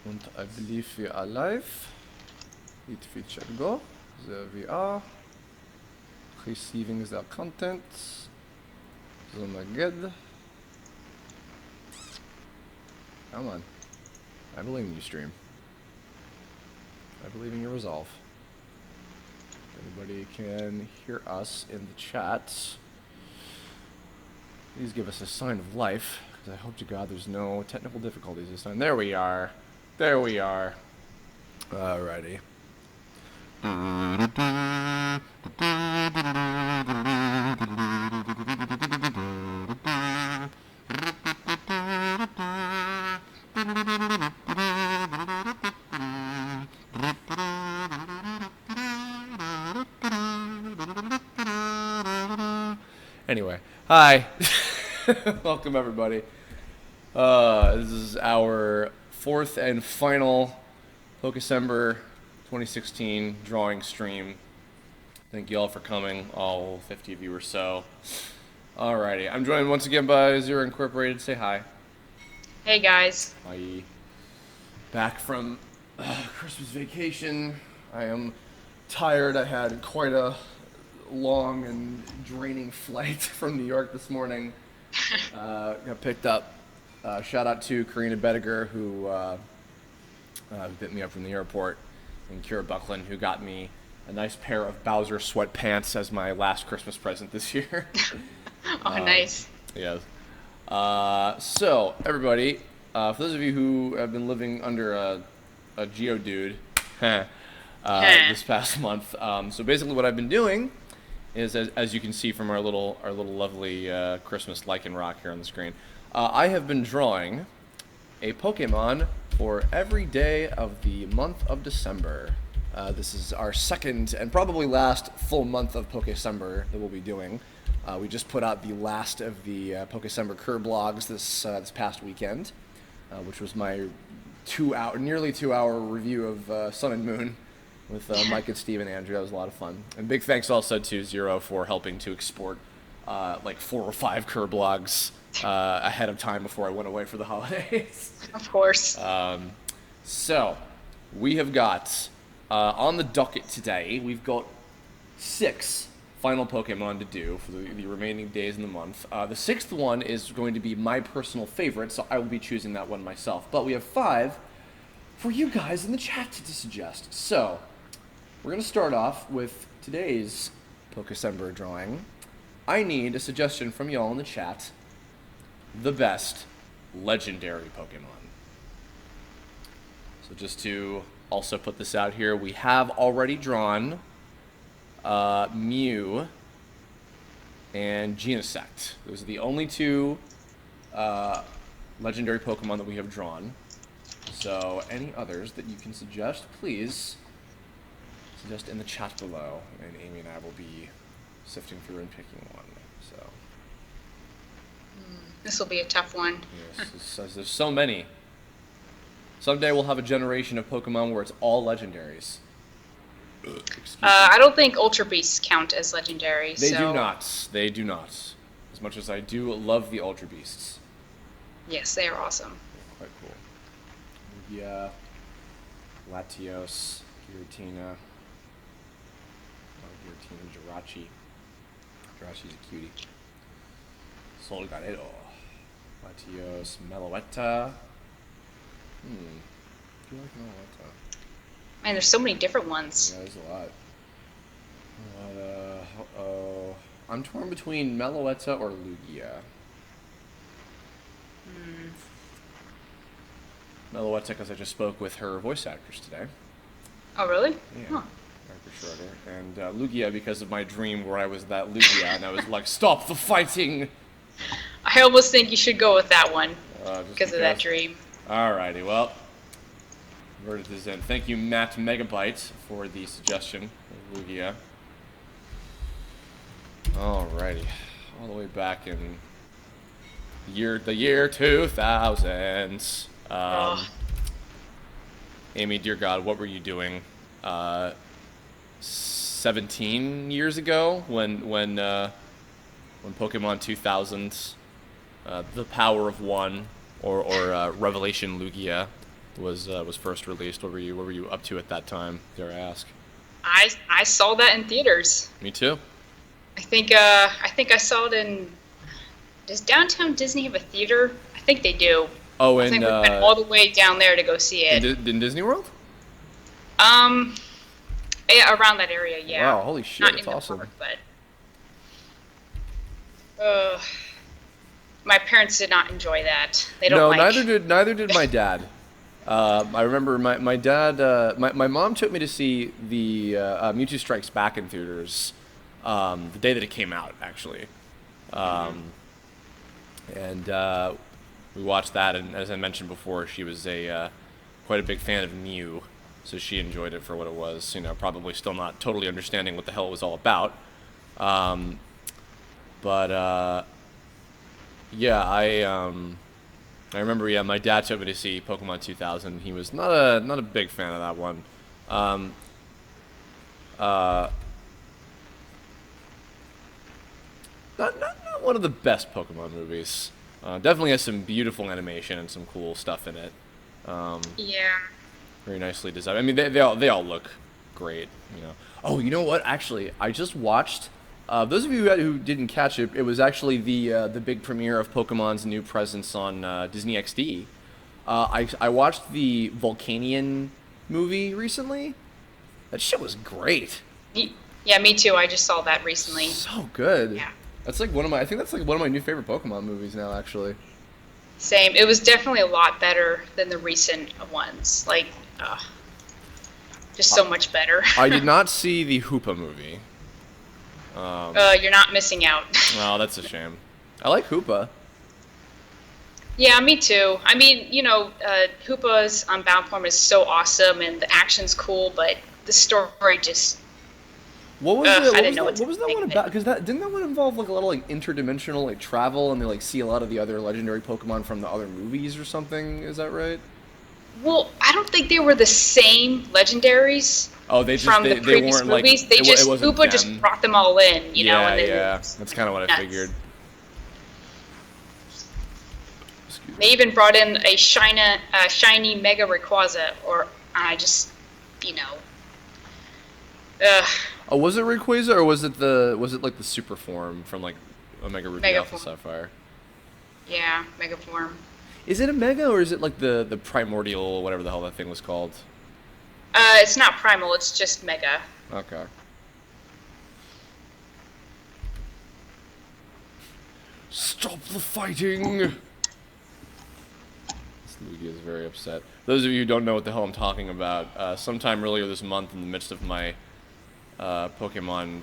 Und I believe we are live. It featured go. There we are. Receiving the content. So my good. Come on. I believe in you, stream. I believe in your resolve. If anybody can hear us in the chat, please give us a sign of life, because I hope to God there's no technical difficulties this time. There we are. There we are. Alrighty. Anyway, hi. Welcome everybody. This is our fourth and final Pokécember 2016 drawing stream. Thank you all for coming, all 50 of you or so. Alrighty, I'm joined once again by ZeroIncorporated. Say hi. Hey guys. Hi. Back from Christmas vacation. I am tired. I had quite a long and draining flight from New York this morning. Got picked up. Shout out to Karina Bediger, who picked me up from the airport, and Kira Buckland, who got me a nice pair of Bowser sweatpants as my last Christmas present this year. Nice. Yes. So, everybody, for those of you who have been living under a Geodude this past month, so basically what I've been doing is, as you can see from our little lovely Christmas lichen rock here on the screen, I have been drawing a Pokemon for every day of the month of December. This is our second and probably last full month of Pokécember that we'll be doing. We just put out the last of the Pokécember Kirb blogs this past weekend, which was my nearly 2 hour review of Sun and Moon with Mike and Steve and Andrew. That was a lot of fun. And big thanks also to Zero for helping to export like 4 or 5 Kirb blogs ahead of time before I went away for the holidays. Of course. So, we have got, on the docket today, we've got 6 final Pokemon to do for the remaining days in the month. The 6th one is going to be my personal favorite, so I will be choosing that one myself. But we have 5 for you guys in the chat to suggest. So, we're going to start off with today's Pokécember drawing. I need a suggestion from y'all in the chat. The best legendary Pokemon. So just to also put this out here, we have already drawn Mew and Genesect. Those are the only 2 legendary Pokemon that we have drawn. So any others that you can suggest, please suggest in the chat below, and Amy and I will be sifting through and picking one. So This will be a tough one. yes, there's so many. Someday we'll have a generation of Pokemon where it's all legendaries. I don't think Ultra Beasts count as legendary. They do not. They do not. As much as I do love the Ultra Beasts. Yes, they are awesome. They're quite cool. Lugia, Latios, Giratina. Giratina, Jirachi. Jirachi's a cutie. Solgaleo. Latios, Meloetta. Do you like Meloetta? Man, there's so many different ones. Yeah, there's a lot. I'm torn between Meloetta or Lugia. Meloetta, because I just spoke with her voice actors today. Oh, really? Yeah. Huh. Actor Schroeder. And Lugia, because of my dream where I was that Lugia, and I was like, stop the fighting! I almost think you should go with that one Just because of that dream. Alrighty, well, verdict is in. Thank you, Matt Megabyte, for the suggestion of Lugia. Alrighty, all the way back in the year 2000. Amy, dear God, what were you doing 17 years ago when Pokemon 2000, the Power of One, or Revelation Lugia was first released. What were you up to at that time? Dare I ask? I saw that in theaters. Me too. I think I saw it in. Does Downtown Disney have a theater? I think they do. Oh, I think we went all the way down there to go see it. In Disney World? Yeah, around that area, yeah. Wow, holy shit, Not that's in the awesome. park, but my parents did not enjoy that. They don't like. No, neither did my dad. I remember my dad, my mom took me to see the Mewtwo Strikes Back in theaters the day that it came out, actually. And we watched that, and as I mentioned before, she was quite a big fan of Mew, so she enjoyed it for what it was. You know, probably still not totally understanding what the hell it was all about. Yeah, I remember. Yeah, my dad took me to see Pokemon 2000. He was not a big fan of that one. Not one of the best Pokemon movies. Definitely has some beautiful animation and some cool stuff in it. Yeah. Very nicely designed. I mean, they all look great. You know. Oh, you know what? Actually, I just watched. Those of you who didn't catch it, it was actually the big premiere of Pokemon's new presence on Disney XD. I watched the Volcanion movie recently. That shit was great. Yeah, me too. I just saw that recently. So good. Yeah. That's like I think that's like one of my new favorite Pokemon movies now, actually. Same. It was definitely a lot better than the recent ones. Like, just so much better. I did not see the Hoopa movie. You're not missing out. Oh, that's a shame. I like Hoopa. Yeah, me too. I mean, you know, Hoopa's Unbound form is so awesome, and the action's cool, but the story just. What was it? What was that one about? Because didn't that one involve like a lot of like interdimensional like travel, and they like see a lot of the other legendary Pokemon from the other movies or something? Is that right? Well, I don't think they were the same legendaries. Oh, the previous movies. Like, Hoopa just brought them all in, you know. And yeah. That's kind of what I figured. They even brought in a shiny Mega Rayquaza, or I just, you know. Oh, was it Rayquaza, or was it like the super form from like Omega Ruby Alpha Sapphire? Yeah, Mega form. Is it a Mega, or is it like the primordial, whatever the hell that thing was called? It's not primal, it's just Mega. Okay. Stop the fighting! This Lugia is very upset. Those of you who don't know what the hell I'm talking about, sometime earlier this month, in the midst of my Pokemon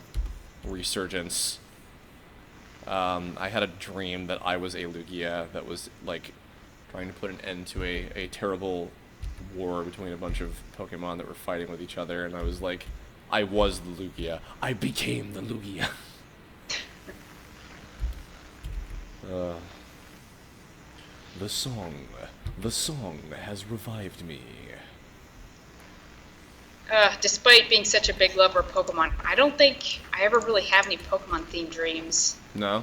resurgence, I had a dream that I was a Lugia that was like trying to put an end to a terrible war between a bunch of Pokemon that were fighting with each other, and I was like, I was the Lugia. I became the Lugia. The song has revived me. Despite being such a big lover of Pokemon, I don't think I ever really have any Pokemon-themed dreams. No?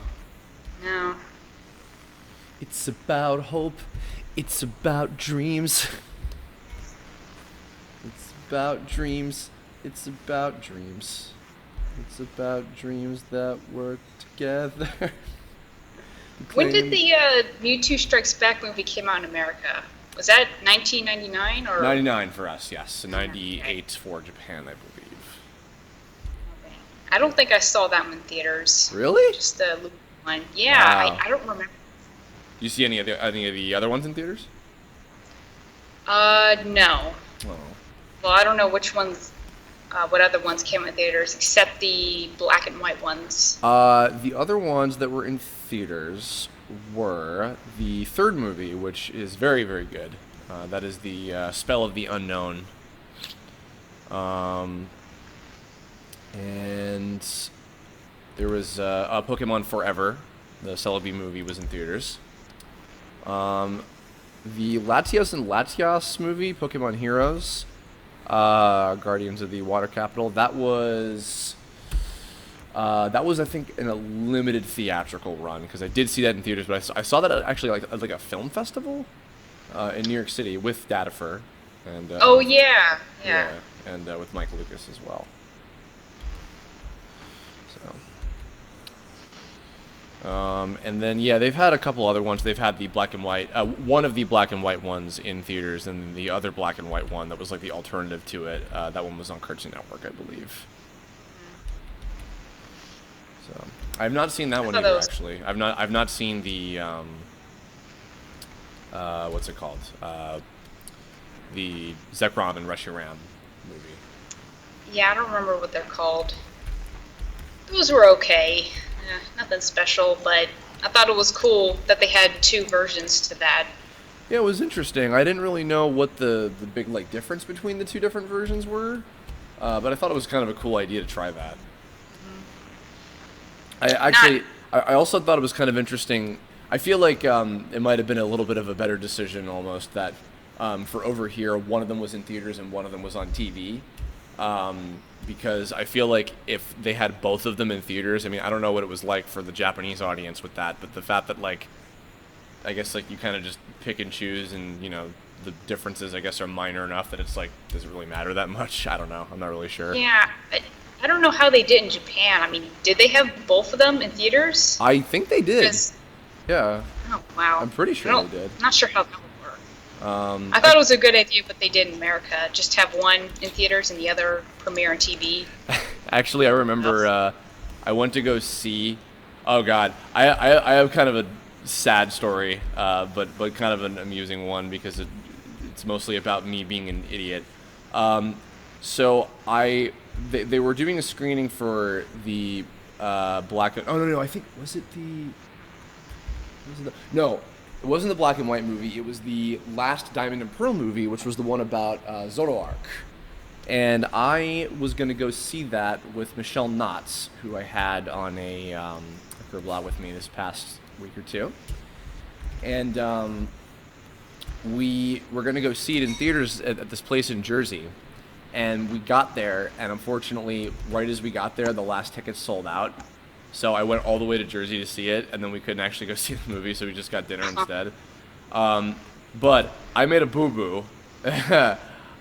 No. It's about hope. It's about dreams. It's about dreams. It's about dreams. It's about dreams that work together. When did the Mewtwo Strikes Back movie came out in America? Was that 1999 or? 99 for us, yes. 98 for Japan, I believe. Okay. I don't think I saw that one in theaters. Really? Just the Lugia one. Yeah, wow. I don't remember. You see any of the other ones in theaters? No. Oh. Well, I don't know which ones, what other ones came in theaters except the black and white ones. The other ones that were in theaters were the third movie, which is very, very good. That is the Spell of the Unknown. And there was Pokemon Forever. The Celebi movie was in theaters. The Latios and Latias movie, Pokemon Heroes, Guardians of the Water Capital, that was I think in a limited theatrical run, because I did see that in theaters, but I saw that actually like a film festival. in New York City with Datafer, and Oh yeah. and with Mike Lucas as well. So, and then they've had a couple other ones. They've had the black and white, one of the black and white ones in theaters, and the other black and white one that was like the alternative to it. That one was on Cartoon Network, I believe. So I've not seen that one either. Actually, I've not seen the what's it called? The Zekrom and Reshiram movie. Yeah, I don't remember what they're called. Those were okay. Nothing special, but I thought it was cool that they had 2 versions to that. Yeah, it was interesting. I didn't really know what the big like difference between the 2 different versions were, but I thought it was kind of a cool idea to try that. I also thought it was kind of interesting. I feel like it might have been a little bit of a better decision almost that for over here, one of them was in theaters and one of them was on TV. Because I feel like if they had both of them in theaters, I mean, I don't know what it was like for the Japanese audience with that, but the fact that, like, I guess, like, you kind of just pick and choose and, you know, the differences, I guess, are minor enough that it's like, does it really matter that much? I don't know. I'm not really sure. Yeah, I don't know how they did in Japan. I mean, did they have both of them in theaters? I think they did. Yeah. Oh, wow. I'm pretty sure they did. I'm not sure how that would work. I thought it was a good idea what they did in America. Just have one in theaters and the other premiere on TV. Actually, I remember I went to go see. Oh God, I have kind of a sad story, but kind of an amusing one because it's mostly about me being an idiot. So they were doing a screening for the black. Oh no, I think no. It wasn't the black and white movie. It was the last Diamond and Pearl movie, which was the one about Zoroark. And I was going to go see that with Michelle Knotts, who I had on a Kirb Lot with me this past week or two. And we were going to go see it in theaters at this place in Jersey. And we got there, and unfortunately, right as we got there, the last tickets sold out. So I went all the way to Jersey to see it, and then we couldn't actually go see the movie, so we just got dinner instead. But I made a boo-boo.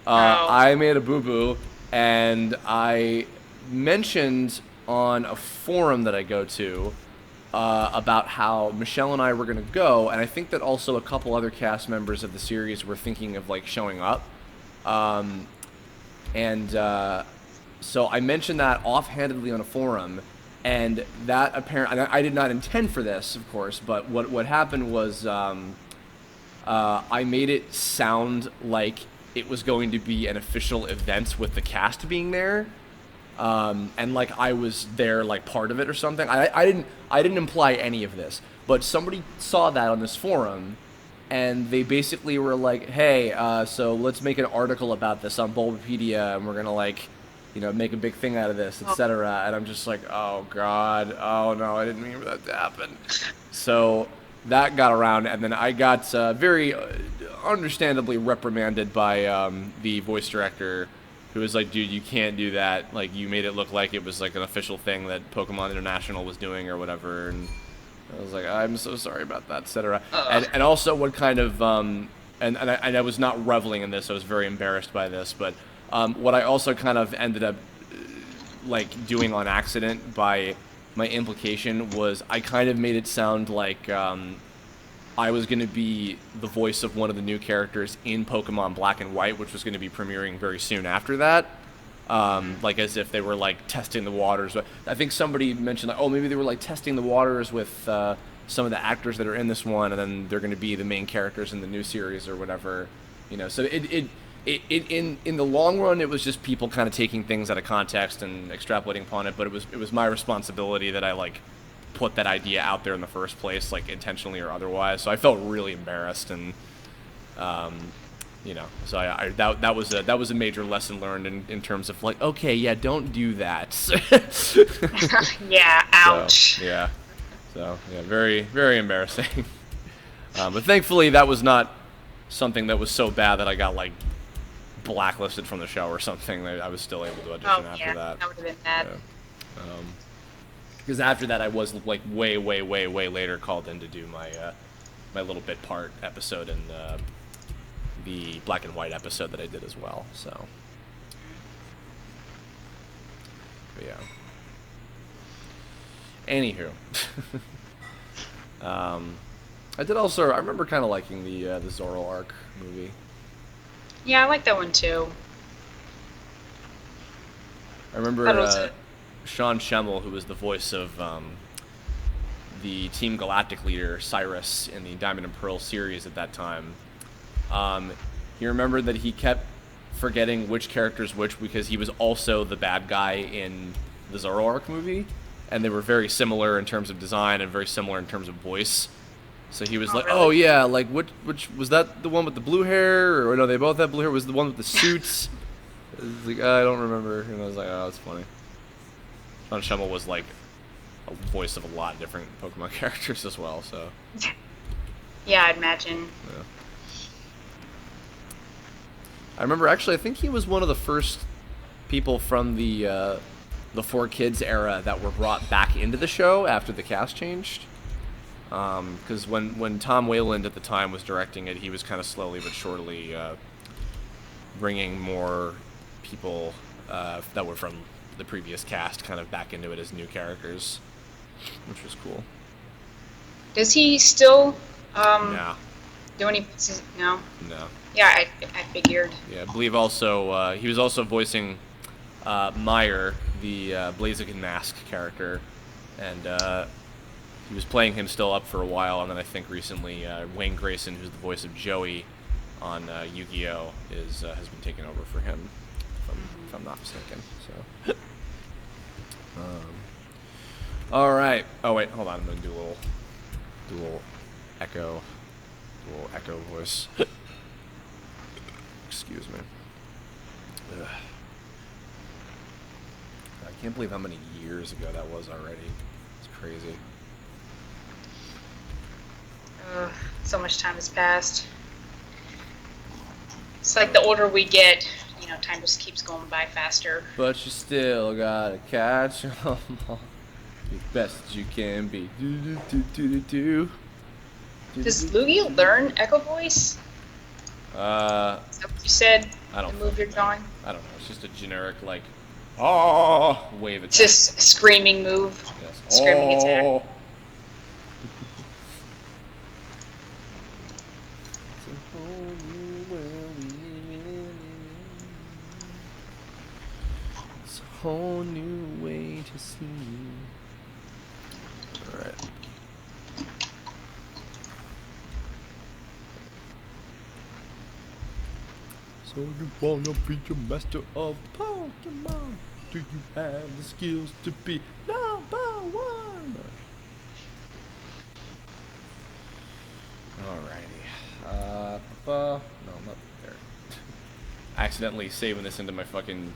I made a boo-boo, and I mentioned on a forum that I go to about how Michelle and I were going to go, and I think that also a couple other cast members of the series were thinking of, like, showing up. So I mentioned that offhandedly on a forum. And that apparently, I did not intend for this, of course, but what happened was I made it sound like it was going to be an official event with the cast being there, and like I was there, like part of it or something. I didn't imply any of this, but somebody saw that on this forum, and they basically were like, "Hey, so let's make an article about this on Bulbapedia, and we're gonna like." You know, make a big thing out of this, etc. And I'm just like, oh God, oh no, I didn't mean for that to happen. So that got around, and then I got very understandably reprimanded by the voice director, who was like, dude, you can't do that. Like, you made it look like it was like an official thing that Pokemon International was doing or whatever. And I was like, I'm so sorry about that, etc. And also what kind of, and I was not reveling in this, I was very embarrassed by this, but what I also kind of ended up like doing on accident by my implication was I kind of made it sound like I was going to be the voice of one of the new characters in Pokemon Black and White, which was going to be premiering very soon after that. Like as if they were like testing the waters. I think somebody mentioned like, oh, maybe they were like testing the waters with some of the actors that are in this one, and then they're going to be the main characters in the new series or whatever. You know, so in the long run, it was just people kind of taking things out of context and extrapolating upon it. But it was my responsibility that I like put that idea out there in the first place, like intentionally or otherwise. So I felt really embarrassed, and you know, so that was a major lesson learned in terms of like, okay, yeah, don't do that. Yeah, ouch. So yeah, very very embarrassing. But thankfully, that was not something that was so bad that I got like blacklisted from the show or something. I was still able to audition after that. That would have been bad. Yeah. Because after that, I was like way later called in to do my my little bit part episode in the black and white episode that I did as well. So, but yeah. Anywho, I did also. I remember kind of liking the Zoroark movie. Yeah, I like that one too. I remember Sean Schemmel, who was the voice of the Team Galactic leader Cyrus in the Diamond and Pearl series at that time. He remembered that he kept forgetting which character's which because he was also the bad guy in the Zoroark movie, and they were very similar in terms of design and very similar in terms of voice. So he was like, really? "Oh yeah, like which was that the one with the blue hair, or no? They both had blue hair. Was the one with the suits?" It's like, I don't remember, and I was like, "Oh, that's funny." Sean Schemmel was like a voice of a lot of different Pokemon characters as well, so. Yeah, I'd imagine. Yeah. I remember, actually, I think he was one of the first people from the 4Kids era that were brought back into the show after the cast changed. Because when Tom Wayland at the time was directing it, he was kind of slowly but surely bringing more people that were from the previous cast kind of back into it as new characters, which was cool. Does he still No. do any? No. No. Yeah, I figured. Yeah, I believe also he was also voicing Meyer, the Blaziken Mask character, and he was playing him still up for a while, and then I think recently Wayne Grayson, who's the voice of Joey on Yu-Gi-Oh, has been taken over for him, if I'm not mistaken. So, all right. Oh wait, hold on. I'm gonna do a little echo voice. Excuse me. Ugh. I can't believe how many years ago that was already. It's crazy. So much time has passed. It's like the older we get, time just keeps going by faster. But you still gotta catch 'em all. Be best as you can be. Does Lugia learn Echo Voice? Is that what you said? I don't The move you're drawing? I don't know. It's just a generic wave attack. Just a screaming move. Yes. Screaming attack. It's a whole new way to see. Alright. So you wanna be your master of Pokemon? Do you have the skills to be number one? Alrighty. No, not there. Accidentally saving this into my fucking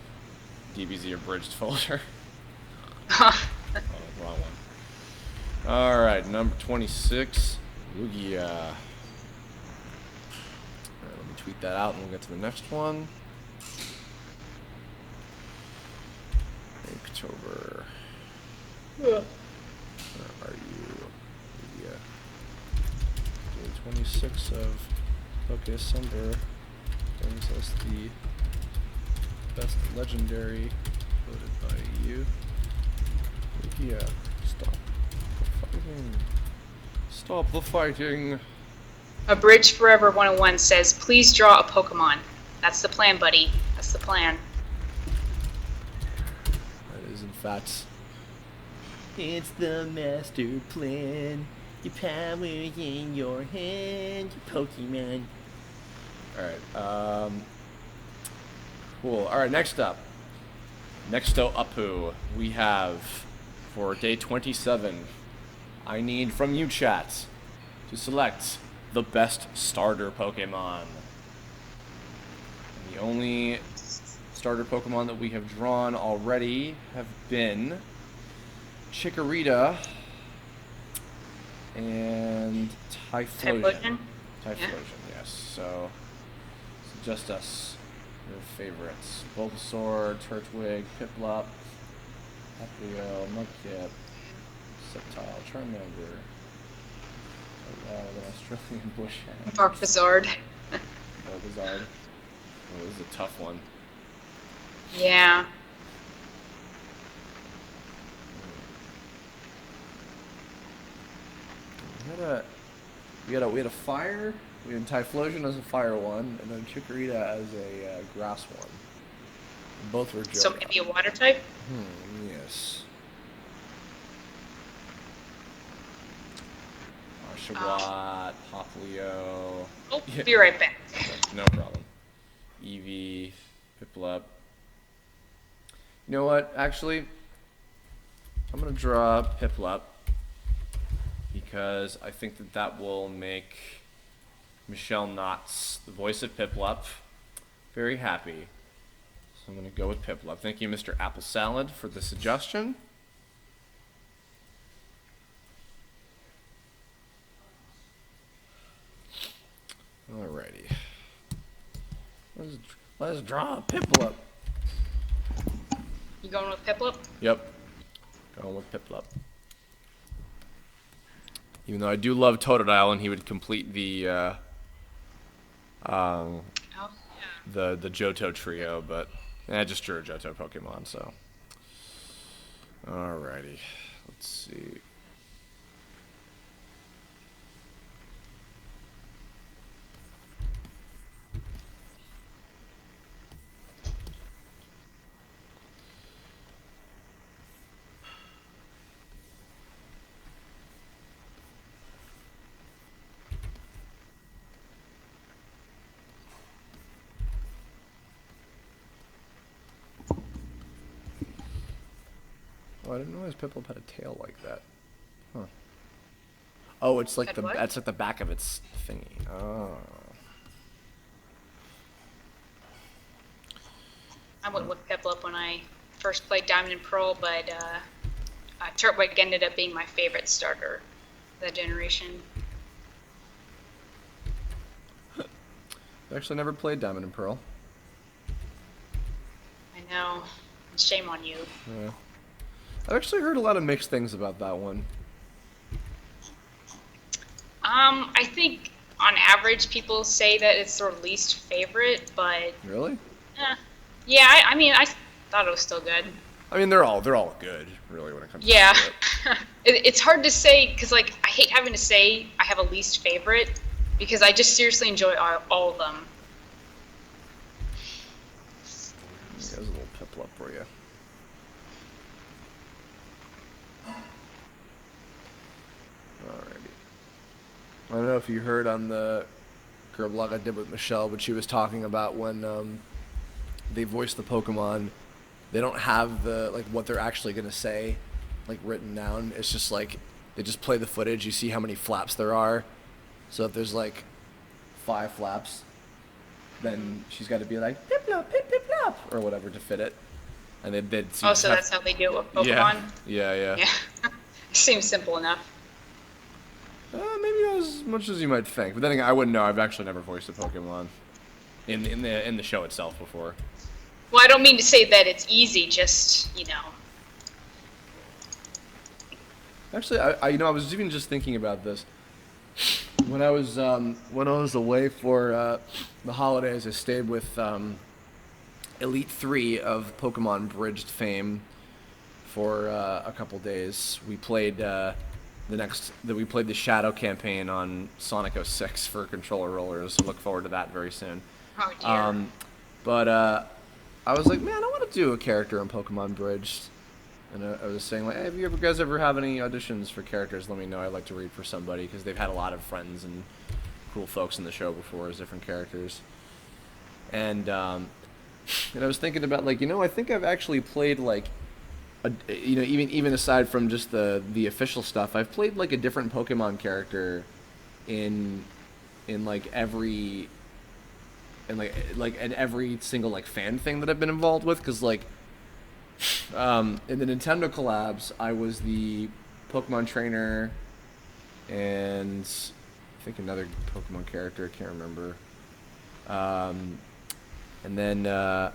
DBZ abridged folder. Oh, wrong one. Alright, number 26. Lugia. Alright, let me tweet that out and we'll get to the next one. October. Where are you? Lugia. Day 26 of Pokécember brings us the best legendary voted by you. Lugia, stop the fighting. Stop the fighting. Abridged Forever 101 says, please draw a Pokemon. That's the plan, buddy. That's the plan. That is, in fact, it's the master plan. Your power in your hand, your Pokemon. Alright, cool. Alright, next up. Nexto Apu. We have, for day 27, I need from you, chat, to select the best starter Pokemon. And the only starter Pokemon that we have drawn already have been Chikorita and Typhlosion. Typhlosion, yes. So, it's just us, your favorites. Bulbasaur, Turtwig, Piplup, Haplio, Mudkip, Sceptile, Charmander, an Australian bush hen. Barkbazard. Charizard. Oh, this is a tough one. Yeah. We had a fire. We had Typhlosion as a fire one, and then Chikorita as a grass one. Both were Johto. So maybe a water type? Yes. Shawat, Poplio. Oh, yeah. Be right back. No problem. Eevee, Piplup. You know what? Actually, I'm going to draw Piplup because I think that that will make Michelle Knotts, the voice of Piplup, very happy. So I'm going to go with Piplup. Thank you, Mr. Apple Salad, for the suggestion. Alrighty. Let's draw a Piplup. You going with Piplup? Yep. Going with Piplup. Even though I do love Totodile and he would complete the the Johto trio, but I just drew a Johto Pokemon, so. Alrighty. Let's see. Oh, I didn't realize Piplup had a tail like that. Huh. Oh, it's like that's like the back of its thingy. Oh. I went with Piplup when I first played Diamond and Pearl, but Turtwig ended up being my favorite starter that generation. I actually never played Diamond and Pearl. I know. Shame on you. Yeah. I've actually heard a lot of mixed things about that one. I think on average people say that it's their least favorite, but Really? yeah, I mean I thought it was still good. I mean they're all good, really, when it comes Yeah. to it. It's hard to say because like I hate having to say I have a least favorite because I just seriously enjoy all of them. Here's a little Piplup for you. I don't know if you heard on the Kirb blog I did with Michelle, but she was talking about when they voice the Pokemon, they don't have the like what they're actually gonna say, like written down. It's just like they just play the footage. You see how many flaps there are. So if there's like 5 flaps, then she's got to be like Piplup, Pip Piplup, or whatever to fit it. And they'd Oh, so that's how they do it with Pokemon? Yeah. Seems simple enough. Maybe not as much as you might think, but then again, I wouldn't know. I've actually never voiced a Pokemon in the show itself before. Well, I don't mean to say that it's easy. Just Actually, I was even just thinking about this when I was away for the holidays. I stayed with Elite 3 of Pokemon Bridged fame for a couple days. We played we played the Shadow campaign on Sonic 06 for Controller Rollers. So look forward to that very soon. Oh dear. But I was like, man, I want to do a character in Pokemon Bridged. And I was saying, like, hey, if you guys ever have any auditions for characters, let me know. I'd like to read for somebody, because they've had a lot of friends and cool folks in the show before as different characters. And I was thinking about, like, I think I've actually played, like, even aside from just the official stuff, I've played, like, a different Pokemon character in every single, like, fan thing that I've been involved with, because, like, in the Nintendo collabs, I was the Pokemon trainer and I think another Pokemon character, I can't remember. And then I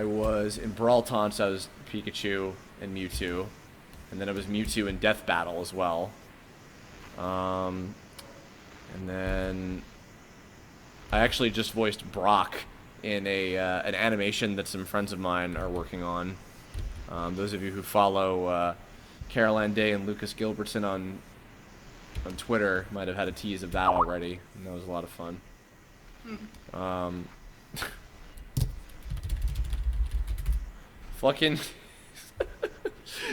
was in Brawl Taunts, I was Pikachu and Mewtwo. And then I was Mewtwo in Death Battle as well. And then I actually just voiced Brock in an animation that some friends of mine are working on. Those of you who follow Caroline Day and Lucas Gilbertson on Twitter might have had a tease of that already, and that was a lot of fun. Fucking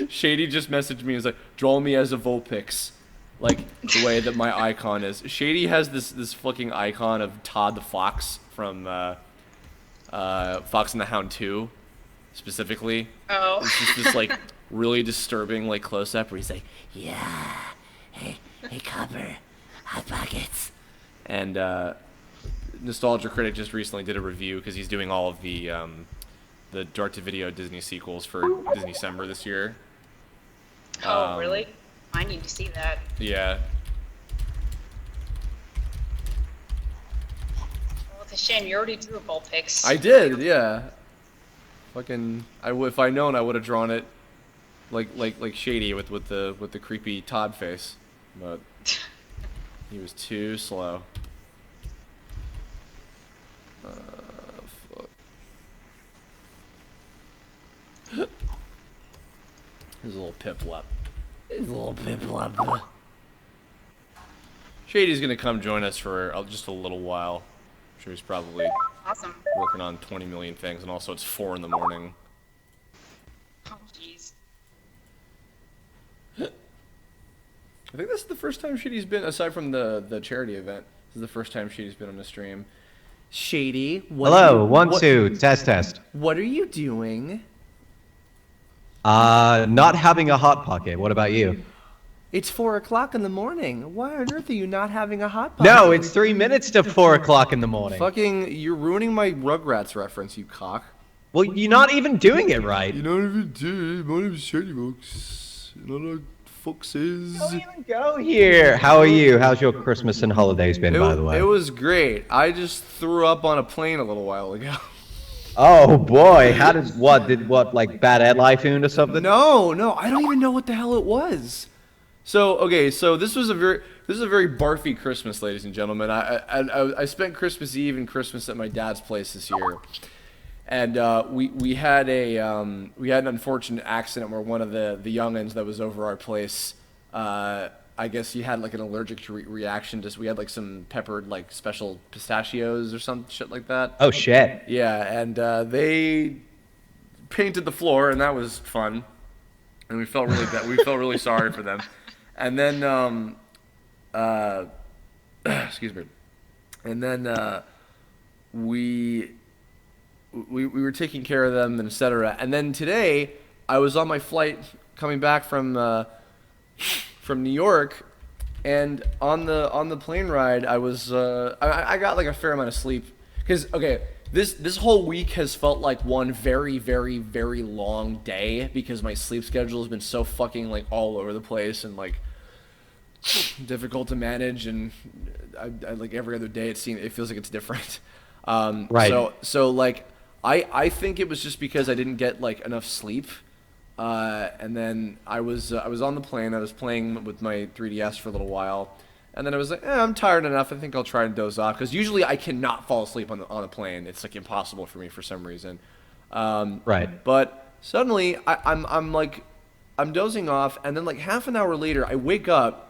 Shady just messaged me. He's like, draw me as a Vulpix, like the way that my icon is. Shady has this fucking icon of Todd the Fox from Fox and the Hound 2, specifically. Oh. It's just this like really disturbing like close up where he's like, yeah, hey Copper, hot pockets, and Nostalgia Critic just recently did a review because he's doing all of the direct-to-video Disney sequels for Disneycember this year. Oh, really? I need to see that. Yeah. Well, it's a shame you already drew Vulpix. I did, yeah. Fucking, if I'd known, I would have drawn it like Shady with the creepy Todd face, but he was too slow. Fuck. His little Piplup. Shady's gonna come join us for just a little while. I'm sure he's probably Awesome. working on 20 million things, and also it's 4 in the morning. Oh, jeez. I think this is the first time Shady's been, aside from the charity event, this is the first time Shady's been on the stream. Shady, Hello, 1, 2, test. What are you doing? Not having a hot pocket. What about you? It's 4 o'clock in the morning. Why on earth are you not having a hot pocket? No, it's 3 minutes to 4 o'clock in the morning. Fucking, you're ruining my Rugrats reference, you cock. Well, you're not even doing it right. You don't even do it. My name is Shadyvox. You know what foxes. Don't even go here. How are you? How's your Christmas and holidays been, by the way? It was great. I just threw up on a plane a little while ago. Oh boy, like bad Ed Lifoon or something? No, I don't even know what the hell it was. So okay, so this is a very barfy Christmas, ladies and gentlemen. I spent Christmas Eve and Christmas at my dad's place this year, and we had an unfortunate accident where one of the youngins that was over our place, I guess he had like an allergic reaction to, we had like some peppered like special pistachios or some shit like that. Oh shit. Yeah, and they painted the floor, and that was fun, and we felt really sorry for them. And then excuse me. And then we were taking care of them, and etc. And then today I was on my flight coming back from New York, and on the plane ride I was I got like a fair amount of sleep because this whole week has felt like one very very very long day because my sleep schedule has been so fucking like all over the place and like difficult to manage, and I like every other day it feels like it's different. Right. So like I think it was just because I didn't get like enough sleep. And then I was on the plane. I was playing with my 3DS for a little while, and then I was like, I'm tired enough. I think I'll try and doze off because usually I cannot fall asleep on a plane. It's like impossible for me for some reason. Right. But suddenly I'm dozing off, and then like half an hour later I wake up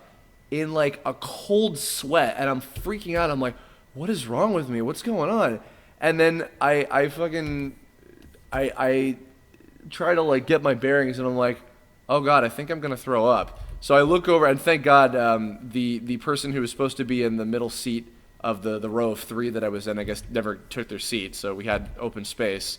in like a cold sweat, and I'm freaking out. I'm like, what is wrong with me? What's going on? And then I try to like get my bearings, and I'm like, oh god, I think I'm gonna throw up. So I look over, and thank god the person who was supposed to be in the middle seat of the row of 3 that I was in, I guess never took their seat, so we had open space.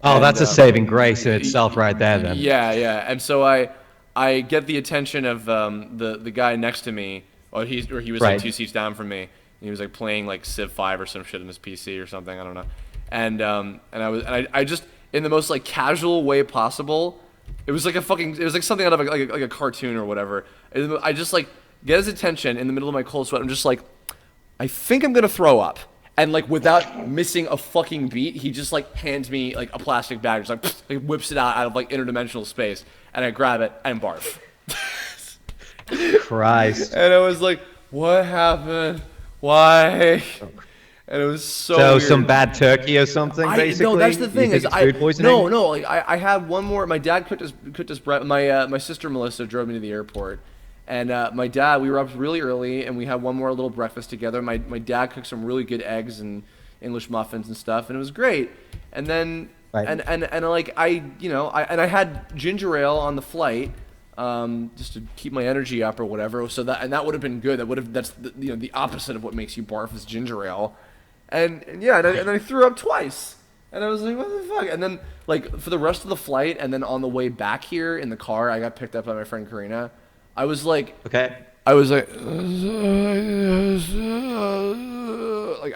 Oh, and, that's a saving grace in itself right there then. Yeah. And so I get the attention of the guy next to me, or he was like 2 seats down from me, and he was like playing like Civ 5 or some shit on his PC or something, I don't know. And I just, in the most like casual way possible, it was like something out of like a cartoon or whatever. I just like get his attention in the middle of my cold sweat. I'm just like, I think I'm gonna throw up, and like without missing a fucking beat, he just like hands me like a plastic bag, just like whips it out of like interdimensional space, and I grab it and barf. Christ. And I was like, what happened? Why? And it was so So weird. some bad turkey or something, basically. No, that's the thing. You think Is it's food poisoning? no. Like I had one more. My dad cooked us my sister Melissa drove me to the airport, and my dad, we were up really early, and we had one more little breakfast together. My dad cooked some really good eggs and English muffins and stuff, and it was great. And then Right. and like I had ginger ale on the flight. Just to keep my energy up or whatever. So that would have been good. That's the opposite of what makes you barf is ginger ale. And I threw up twice. And I was like, what the fuck? And then like for the rest of the flight and then on the way back here in the car, I got picked up by my friend Karina. I was like I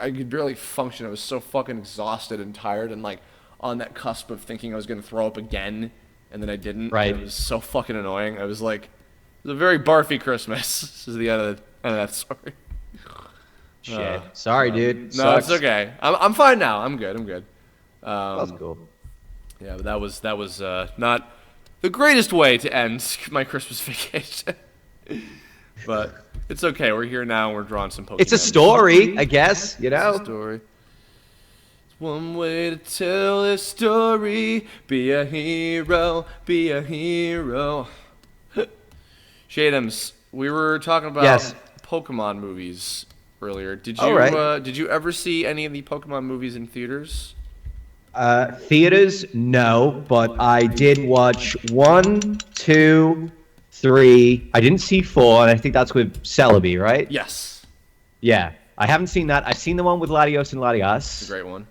could barely function. I was so fucking exhausted and tired and like on that cusp of thinking I was gonna throw up again. And then I didn't. Right. It was so fucking annoying. I was like, it was a very barfy Christmas. This is the end of that story. Shit. Sorry, dude. No, Sucks. it's okay. I'm fine now. I'm good. That's cool. Yeah, but that was not the greatest way to end my Christmas vacation. But it's okay. We're here now and we're drawing some Pokemon. It's a story, I guess, you know? It's a story. One way to tell a story, be a hero, be a hero. Shadyms, we were talking about Pokemon movies earlier. Did you ever see any of the Pokemon movies in theaters? Theaters, no, but I did watch 1, 2, 3. I didn't see 4, and I think that's with Celebi, right? Yes. Yeah. I haven't seen that. I've seen the one with Latios and Latias. It's a great one.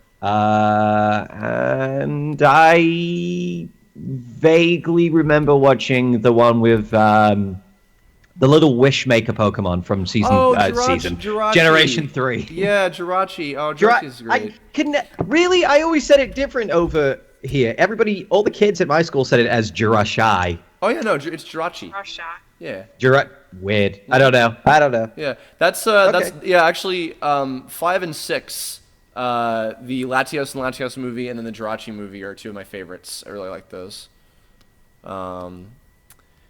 And I vaguely remember watching the one with the little Wishmaker Pokemon from Jirachi. Generation 3. Yeah, Jirachi. Oh, Jirachi's great. I always said it different over here. Everybody, all the kids at my school said it as Jirachi. Oh yeah, no, it's Jirachi. Yeah. Weird. I don't know. Yeah, that's actually 5 and 6. The Latios and Latios movie and then the Jirachi movie are two of my favorites. I really like those. I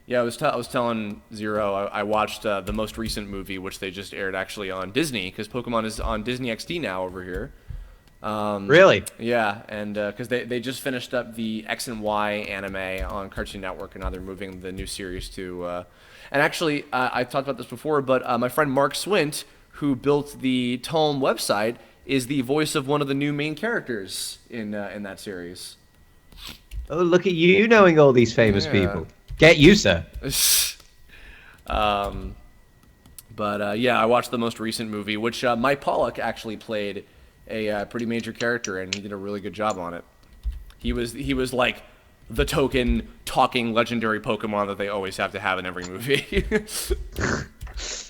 was telling Zero I watched the most recent movie, which they just aired actually on Disney, because Pokemon is on Disney XD now over here. Really? Yeah, and because they just finished up the X and Y anime on Cartoon Network, and now they're moving the new series to. And actually, I've talked about this before, but my friend Mark Swint, who built the Tome website, is the voice of one of the new main characters in that series. Oh, look at you knowing all these famous people. Get you, sir. I watched the most recent movie, which Mike Pollock actually played a pretty major character, and he did a really good job on it. He was like the token talking legendary Pokemon that they always have to have in every movie.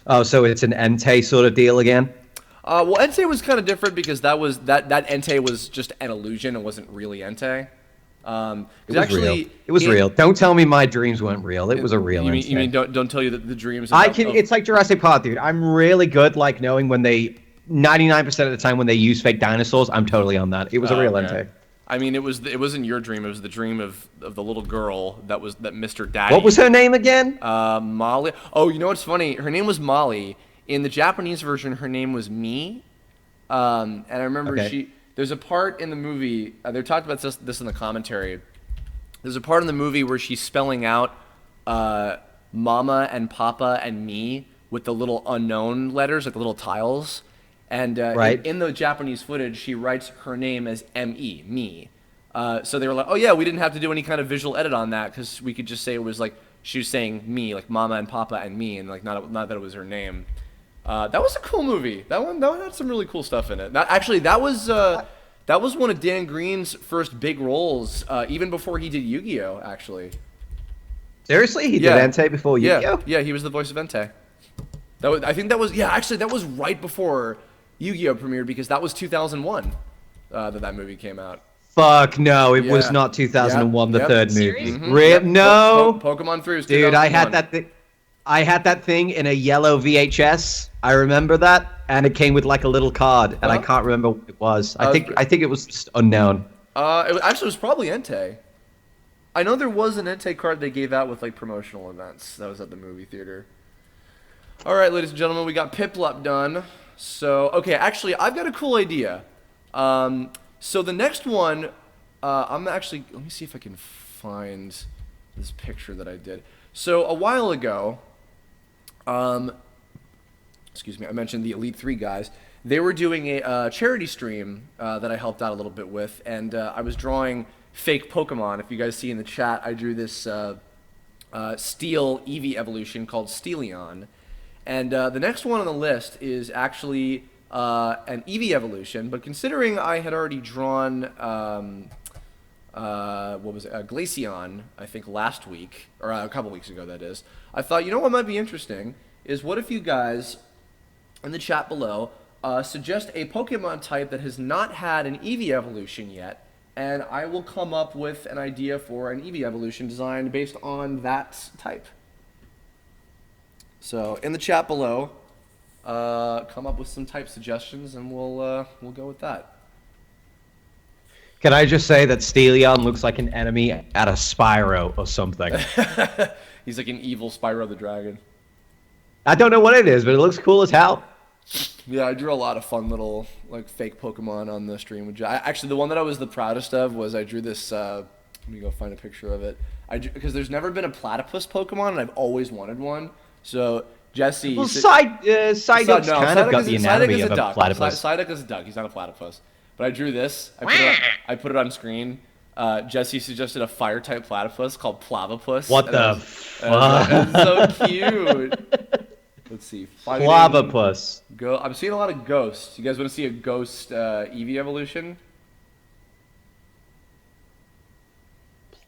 Oh, so it's an Entei sort of deal again? Well, Entei was kind of different because that Entei was just an illusion. It wasn't really Entei. It was real. Don't tell me my dreams weren't real. It was a real Entei. You mean don't tell you that the dreams. It's like Jurassic Park, dude. I'm really good, like knowing when they 99% of the time when they use fake dinosaurs. I'm totally on that. It was a real Entei. I mean, it wasn't your dream. It was the dream of the little girl that Mr. Daddy. What was her name again? Molly. Oh, you know what's funny? Her name was Molly. In the Japanese version, her name was Mi. And I remember there's a part in the movie. They talked about this in the commentary. There's a part in the movie where she's spelling out Mama and Papa and me with the little unknown letters, like the little tiles. And in the Japanese footage, she writes her name as M-E, me. So they were like, oh yeah, we didn't have to do any kind of visual edit on that because we could just say it was like she was saying me, like Mama and Papa and me, and like not that it was her name. That was a cool movie. That one had some really cool stuff in it. That was one of Dan Green's first big roles, even before he did Yu-Gi-Oh! Actually. Seriously, he did Entei before Yu-Gi-Oh? Yeah, he was the voice of Entei. That was right before Yu-Gi-Oh! Premiered because that was 2001 that movie came out. Fuck no, it was not 2001, the third movie. Mm-hmm. No. Pokemon 3 was 2001. Dude, I had that thing in a yellow VHS. I remember that, and it came with like a little card, and I can't remember what it was. I think it was just unknown. It was probably Entei. I know there was an Entei card they gave out with like promotional events. That was at the movie theater. All right, ladies and gentlemen, we got Piplup done. So, okay, actually, I've got a cool idea. So the next one, I'm actually, let me see if I can find this picture that I did. So a while ago, excuse me, I mentioned the Elite 3 guys. They were doing a charity stream that I helped out a little bit with, and I was drawing fake Pokemon. If you guys see in the chat, I drew this Steel Eevee evolution called Steelion. And the next one on the list is actually an Eevee evolution, but considering I had already drawn, what was it, Glaceon, I think last week, or a couple weeks ago that is, I thought, you know what might be interesting, is what if you guys, in the chat below, suggest a Pokemon type that has not had an Eevee evolution yet, and I will come up with an idea for an Eevee evolution designed based on that type. So in the chat below, come up with some type suggestions, and we'll go with that. Can I just say that Steelion looks like an enemy at a Spyro or something? He's like an evil Spyro the Dragon. I don't know what it is, but it looks cool as hell. Yeah, I drew a lot of fun little like fake Pokemon on the stream. Actually, the one that I was the proudest of was I drew this. Let me go find a picture of it. Because there's never been a platypus Pokemon, and I've always wanted one. So Jesse. Well, Psyduck's kind of got the anatomy of a platypus. Psyduck is a duck. He's not a platypus. But I drew this. I put it on screen. Jesse suggested a fire-type platypus called Plavapus. What the fuck? It's so cute. Let's see. Plavapus. I'm seeing a lot of ghosts. You guys want to see a ghost Eevee evolution?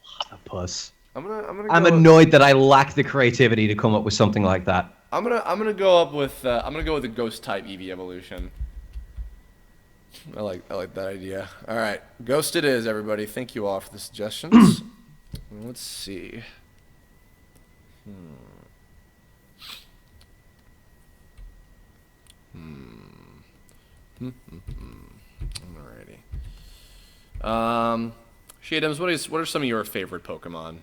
Platypus. I'm annoyed that I lack the creativity to come up with something like that. I'm gonna go with a ghost type Eevee evolution. I like that idea. All right, ghost it is, everybody. Thank you all for the suggestions. Let's see. Alrighty. Shadyvox, what are some of your favorite Pokemon?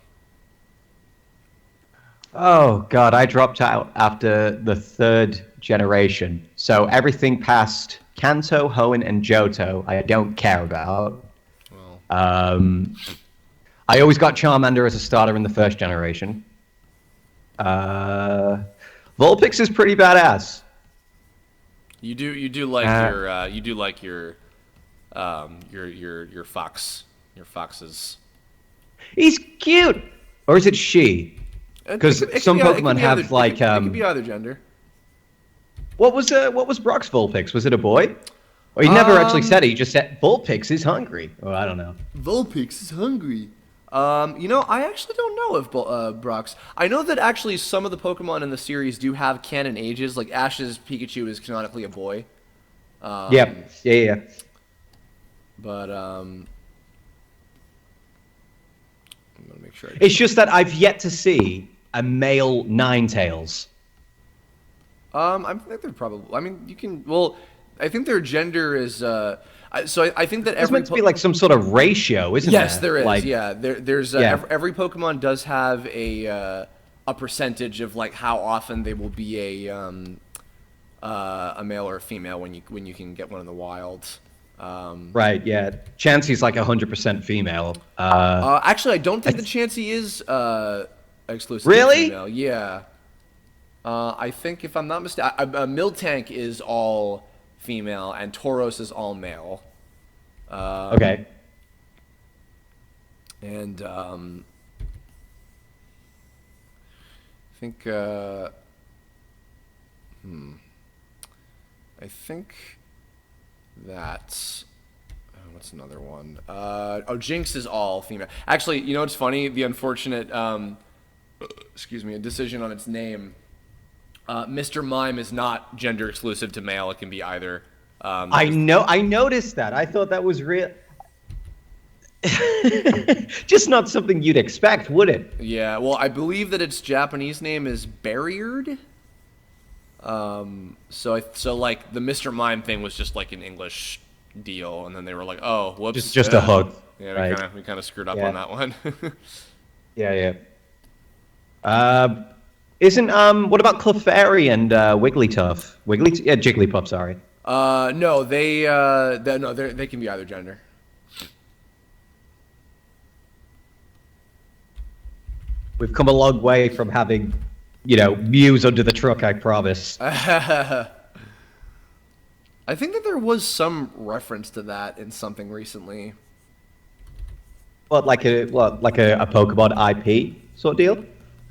Oh god, I dropped out after the 3rd generation. So everything past Kanto, Hoenn, and Johto, I don't care about. Well. I always got Charmander as a starter in the 1st generation. Vulpix is pretty badass. You do like your foxes. He's cute, or is it she? Because some Pokemon have like it could be either gender. What was Brock's Vulpix? Was it a boy? Or he never actually said it. He just said Vulpix is hungry. Oh, I don't know. Vulpix is hungry. I actually don't know if Brock's. I know that actually some of the Pokemon in the series do have canon ages. Like Ash's Pikachu is canonically a boy. Yeah. But I'm gonna make sure. It's just that I've yet to see a male Ninetales. I think they're probably. I mean, you can. Well, I think their gender is. So I think that It's meant to be like some sort of ratio, isn't there? Yes, there is. Like, yeah, there's. Every Pokemon does have a percentage of like how often they will be a male or a female when you can get one in the wild. Right. Yeah. Chansey's like 100% female. Actually, I don't think the Chansey is exclusively female. Yeah. I think if I'm not mistaken, Miltank is all female and Tauros is all male. Okay. And I think I think that's what's another one? Jinx is all female. Actually, you know what's funny? The unfortunate decision on its name. Mr. Mime is not gender exclusive to male. It can be either. I noticed that. I thought that was real. Just not something you'd expect, would it? Yeah. Well, I believe that its Japanese name is Barriered. So like the Mr. Mime thing was just like an English deal, and then they were like, oh, whoops. Just a hook. Yeah, right. we kind of screwed up on that one. Yeah. Isn't what about Clefairy and Wigglytuff? Jigglypuff, sorry. No, they can be either gender. We've come a long way from having, Mews under the truck, I promise. I think that there was some reference to that in something recently. What, like a Pokemon IP sort of deal?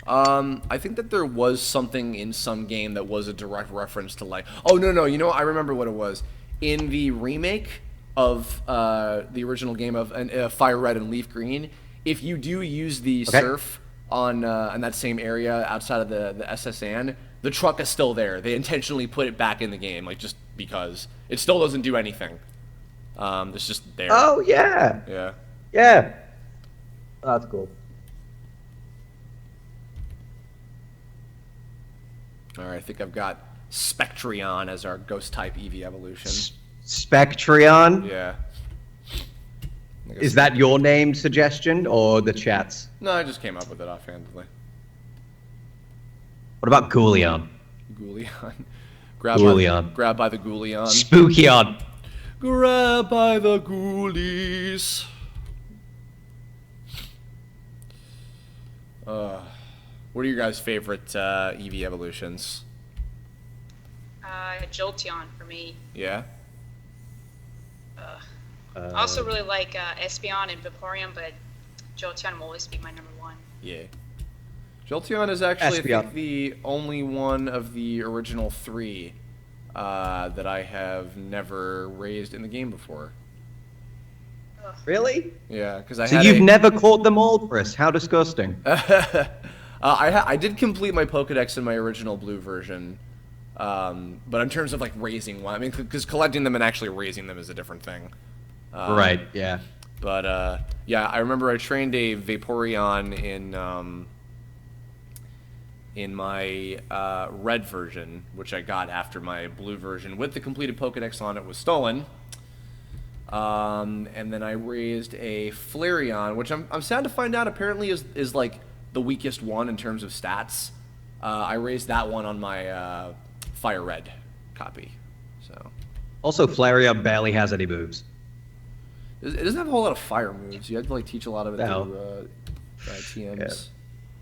I think that there was something in some game that was a direct reference to like... Oh, no, I remember what it was. In the remake of the original game of Fire Red and Leaf Green, if you do use the surf on in that same area outside of the SSN, the truck is still there. They intentionally put it back in the game, like, just because. It still doesn't do anything. It's just there. Oh, yeah. Yeah. Yeah. That's cool. Alright, I think I've got Spectreon as our ghost-type Eevee evolution. Spectreon? Yeah. Is that your name suggestion or the chat's? No, I just came up with it offhandedly. What about Ghoulion? Ghoulion. Grab by the Ghoulion. Spookyon. Grab by the Ghoulies. What are your guys' favorite Eevee evolutions? Jolteon for me. Yeah? I also really like Espeon and Vaporeon, but Jolteon will always be my number one. Yeah. Jolteon is actually, I think, the only one of the original three that I have never raised in the game before. Really? Yeah, because So you've never caught them all, Chris? How disgusting. I did complete my Pokedex in my original blue version, but in terms of like raising one, I mean, because collecting them and actually raising them is a different thing. Right. Yeah. But yeah, I remember I trained a Vaporeon in my red version, which I got after my blue version with the completed Pokedex on it was stolen. And then I raised a Flareon, which I'm sad to find out apparently is like the weakest one in terms of stats. I raised that one on my Fire Red copy. So. Also, Flareon barely has any moves. It doesn't have a whole lot of fire moves. You have to like teach a lot of it through TMs.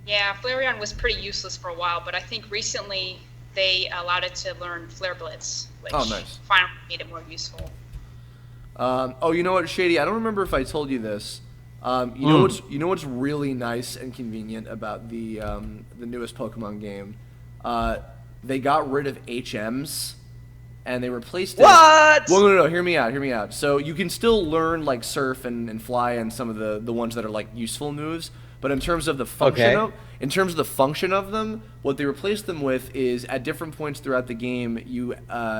Yeah, Flareon was pretty useless for a while, but I think recently they allowed it to learn Flare Blitz, which finally made it more useful. Oh, you know what, Shady? I don't remember if I told you this. You know what's really nice and convenient about the newest Pokemon game? They got rid of HMs and they replaced it. What? Well, no, hear me out. So you can still learn like Surf and Fly and some of the ones that are like useful moves, but in terms of the function of them, what they replaced them with is at different points throughout the game, you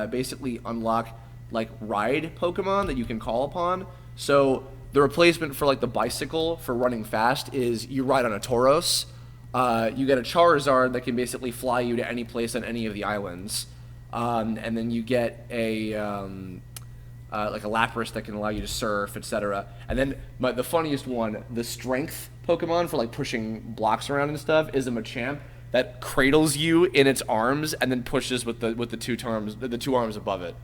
basically unlock like ride Pokemon that you can call upon. So the replacement for like the bicycle for running fast is you ride on a Tauros. You get a Charizard that can basically fly you to any place on any of the islands. And then you get a like a Lapras that can allow you to surf, etc. And then the funniest one, the strength Pokemon for like pushing blocks around and stuff, is a Machamp that cradles you in its arms and then pushes with the two arms above it.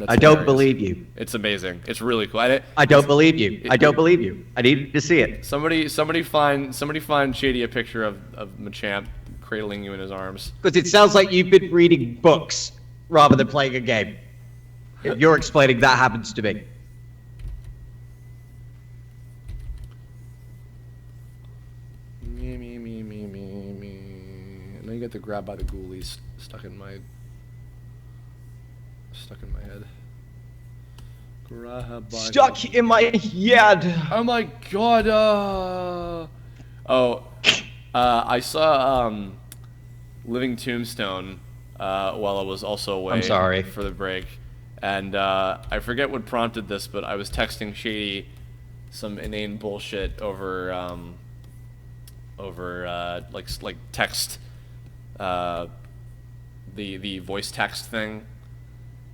I don't believe you. It's amazing. It's really cool. I don't believe you. I don't believe you. I need to see it. Somebody find Shady a picture of Machamp cradling you in his arms. Because it sounds like you've been reading books rather than playing a game. If you're explaining, that happens to me. And then you get the grab by the ghoulies stuck in my head. Grab by Stuck in my head. Oh my god. I saw Living Tombstone while I was also away. I'm sorry for the break, and I forget what prompted this, but I was texting Shady some inane bullshit over like text, the voice text thing,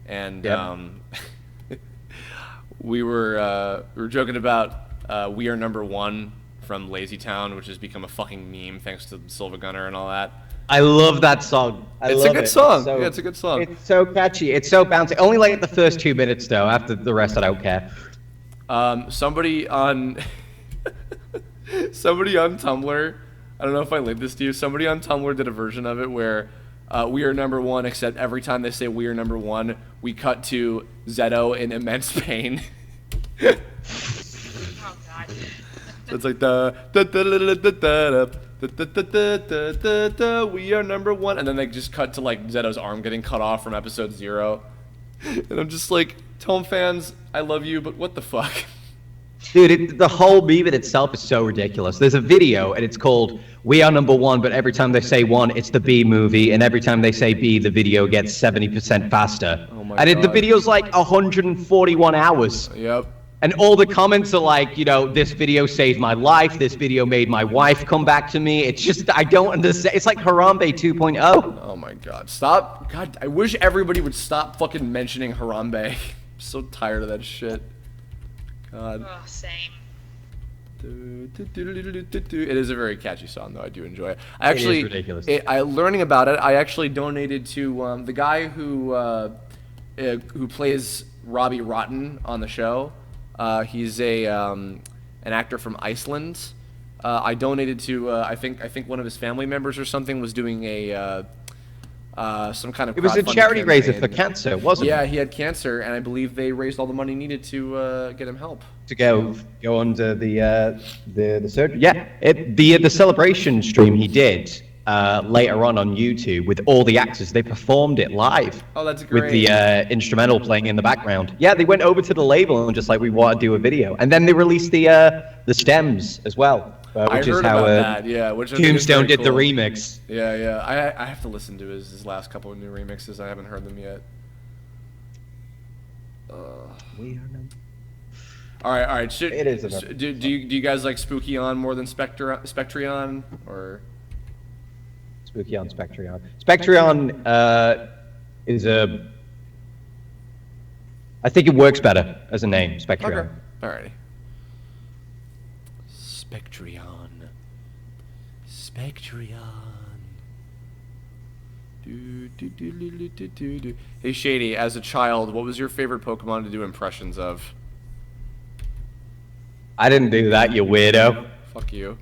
and we were joking about We Are Number One from Lazy Town, which has become a fucking meme thanks to Silva Gunner and all that. I love that song. It's a good song. Yeah, it's a good song. It's so catchy. It's so bouncy. Only like the first 2 minutes though. After the rest, I don't care. Somebody on somebody on Tumblr. I don't know if I linked this to you. Somebody on Tumblr did a version of it where we are number one, except every time they say we are number one, we cut to Zeto in immense pain. Oh God. So it's like we are number one, and then they just cut to like Zeto's arm getting cut off from episode 0, and I'm just like, Tome fans, I love you, but what the fuck? Dude, the whole meme in itself is so ridiculous. There's a video, and it's called "We Are Number One," but every time they say one, it's the B movie, and every time they say B, the video gets 70% faster. Oh my and the God. video's like 141 hours. Yep. And all the comments are like, you know, this video saved my life, this video made my wife come back to me. It's just, I don't understand. It's like Harambe 2.0. Oh my God. Stop. God, I wish everybody would stop fucking mentioning Harambe. I'm so tired of that shit. God. Oh, same. It is a very catchy song, though. I do enjoy it. I actually, it is ridiculous. Learning about it, I actually donated to the guy who plays Robbie Rotten on the show. He's an actor from Iceland. I donated to I think one of his family members or something was doing some kind of. It was a crowdfunding charity raiser campaign. for cancer, wasn't it? Yeah, he had cancer, and I believe they raised all the money needed to get him help. To go under the surgery. Yeah, the celebration stream he did later on YouTube with all the actors. They performed it live. Oh, that's great. With the instrumental playing in the background. Yeah, they went over to the label and just like, we want to do a video, and then they released the stems as well. Which is how that, yeah. Which I think is Tombstone very did the cool. remix. Yeah, yeah. I have to listen to his last couple of new remixes. I haven't heard them yet. All right. It is Do you guys like Spooky-On more than Spectreon or? Spooky-On, Spectreon. Spectreon is a. I think it works better as a name, Spectreon. Okay. Alrighty. Spectreon. Do. Hey Shady, as a child, what was your favorite Pokemon to do impressions of? I didn't do that, you weirdo. Fuck you.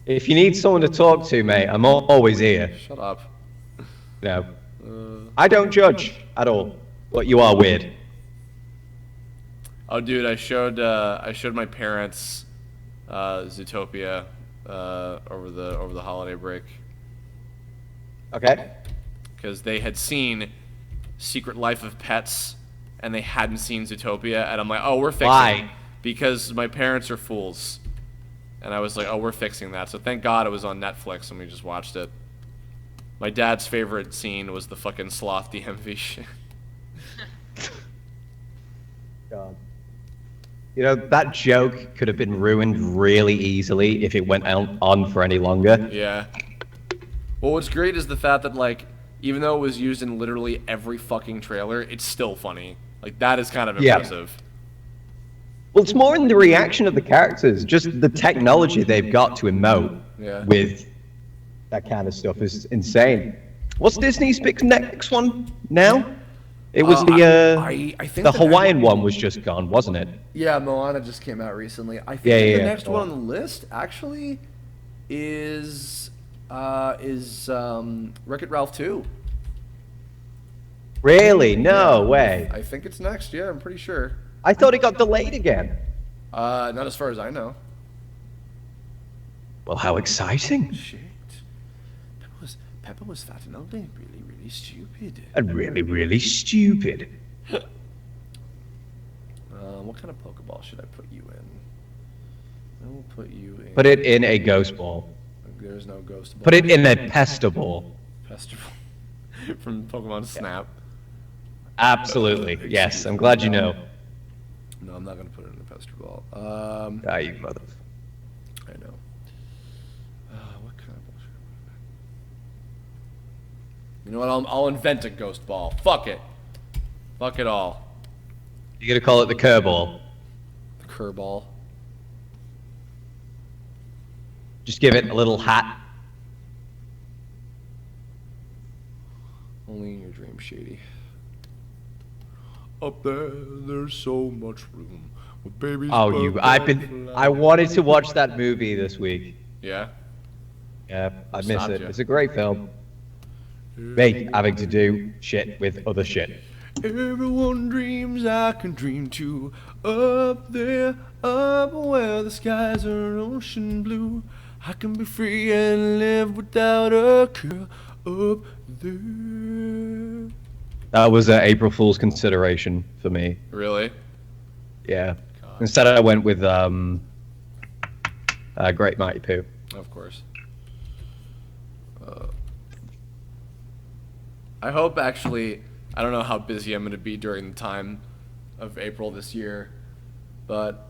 If you need someone to talk to, mate, I'm always here. Shut up. No. I don't judge at all, but you are weird. Oh, dude, I showed my parents Zootopia over the holiday break. Okay. Because they had seen Secret Life of Pets and they hadn't seen Zootopia, and I'm like, oh, we're fixing Why? Because my parents are fools. And I was like, oh, we're fixing that. So thank God it was on Netflix and we just watched it. My dad's favorite scene was the fucking sloth DMV shit. God. You know, that joke could have been ruined really easily if it went on for any longer. Yeah. Well, what's great is the fact that, like, even though it was used in literally every fucking trailer, it's still funny. Like, that is kind of impressive. Well, it's more in the reaction of the characters. Just the technology they've got to emote with that kind of stuff is insane. What's Disney's big next one now? It was I think the Hawaiian one was just gone, wasn't it? Yeah, Moana just came out recently. I think the next one on the list actually is Wreck-It Ralph 2. Really? No way. I think it's next. Yeah, I'm pretty sure. I thought it got delayed again. Not as far as I know. Well, how exciting. Shit. Peppa was fat and ugly and really, really stupid. And really, really stupid. What kind of Pokeball should I put you in? I will put you in... Put it in a ghost ball. There's no ghost ball. Put it in a pester ball. Pester ball. From Pokemon Snap. Absolutely. Yes, I'm glad you know. No, I'm not going to put it in the pester ball. You mother... I know. What kind of ball should I put in? You know what? I'll invent a ghost ball. Fuck it. Fuck it all. You're gonna call it the Kerball. The Kerball. Just give it a little hat. Only in your dream, Shady. Up there, there's so much room. With babies. Oh, I wanted to watch that movie this week. Yeah? Yeah, I miss it. It's a great film. Me having to do shit with other shit. Everyone dreams I can dream too. Up there, up where the skies are ocean blue. I can be free and live without a care. Up there. That was an April Fool's consideration for me. Really? Yeah. God. Instead, I went with Great Mighty Pooh. Of course. I hope actually. I don't know how busy I'm going to be during the time of April this year, but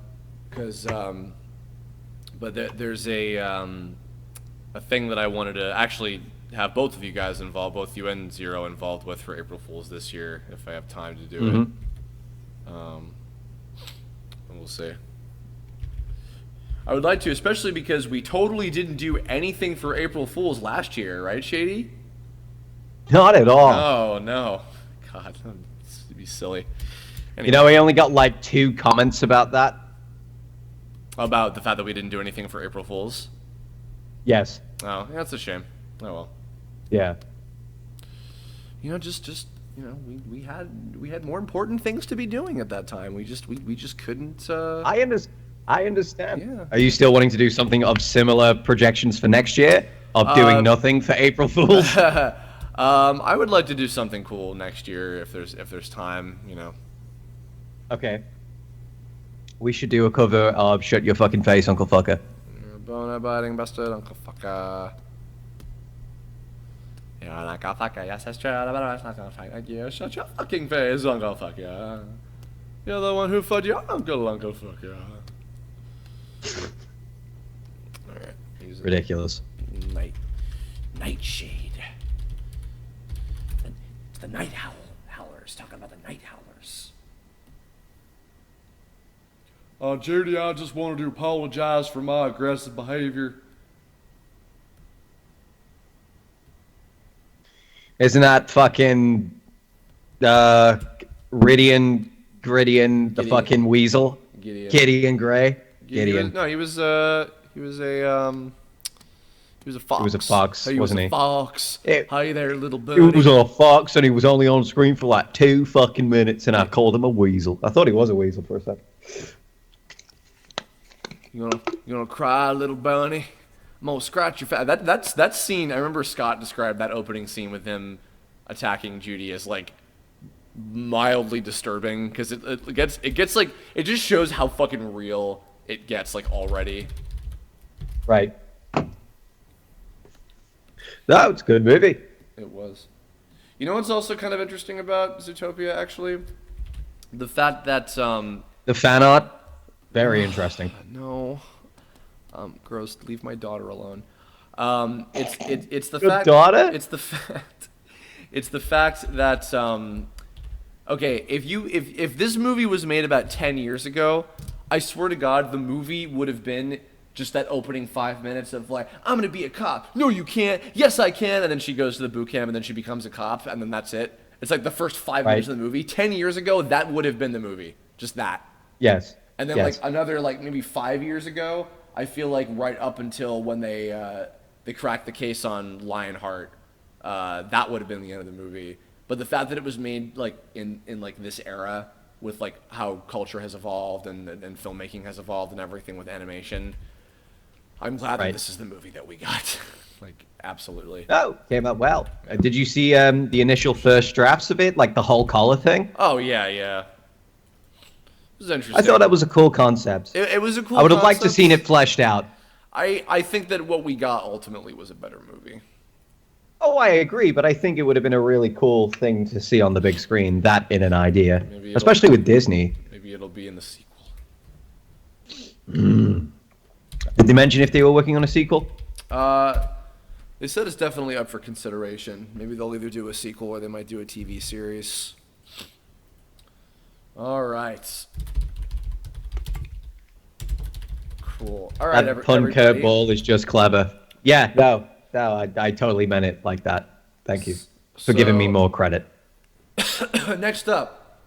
because there's a thing that I wanted to actually have both of you guys involved, both you and Zero involved with for April Fool's this year, if I have time to do it. And we'll see. I would like to, especially because we totally didn't do anything for April Fool's last year, right, Shady? Not at all. No. God, it'd be silly. Anyway. You know, we only got like 2 comments about that. About the fact that we didn't do anything for April Fool's? Yes. Oh, yeah, that's a shame. Oh well. Yeah. You know, just you know, we had more important things to be doing at that time. We just couldn't. I understand. Yeah. Are you still wanting to do something of similar projections for next year? Of doing nothing for April Fool's? I would like to do something cool next year if there's time, you know. Okay. We should do a cover of "Shut Your Fucking Face, Uncle Fucker." Boner biting bastard, Uncle Fucker. You're an Uncle Fucker, yes that's true, but I'm not gonna fight like you. Shut your fucking face, Uncle Fucker. You're the one who fought your uncle, Uncle Fucker. Alright. Ridiculous. Nightshade. The night howlers, talking about the night howlers. Judy, I just wanted to apologize for my aggressive behavior. Isn't that fucking Grittian, the fucking weasel? Gideon Gray? Gideon. No, he was a fox. He was a fox, wasn't he? He was a fox. Hi there, little buddy. He was a fox, and he was only on screen for like 2 fucking minutes, and I called him a weasel. I thought he was a weasel for a second. You gonna cry, little bunny? I'm gonna scratch your face. That scene. I remember Scott described that opening scene with him attacking Judy as like mildly disturbing because it gets like it just shows how fucking real it gets like already. Right. That was a good movie. It was. You know what's also kind of interesting about Zootopia, actually? The fact that the fan art, very interesting. No. Gross. Leave my daughter alone. It's the Your fact. daughter? It's the fact. It's the fact that okay, if this movie was made about 10 years ago, I swear to God, the movie would have been just that opening 5 minutes of like, I'm gonna be a cop. No, you can't. Yes, I can. And then she goes to the boot camp, and then she becomes a cop, and then that's it. It's like the first 5 minutes of the movie. 10 years ago, that would have been the movie. Just that. Yes. And then like another like maybe 5 years ago, I feel like right up until when they cracked the case on Lionheart, that would have been the end of the movie. But the fact that it was made like in like this era with like how culture has evolved and filmmaking has evolved and everything with animation, I'm glad that this is the movie that we got. Like, absolutely. Oh, came out well. Did you see the initial first drafts of it, like the whole collar thing? Oh yeah. It was interesting. I thought that was a cool concept. It was a cool. I would have liked to seen it fleshed out. I think that what we got ultimately was a better movie. Oh, I agree, but I think it would have been a really cool thing to see on the big screen, that in an idea. Especially with Disney. Maybe it'll be in the sequel. Did they mention if they were working on a sequel? They said it's definitely up for consideration. Maybe they'll either do a sequel or they might do a TV series. All right. Cool. All right, That pun everybody. curveball is just clever. Yeah, no, I totally meant it like that. Thank you for giving me more credit. Next up,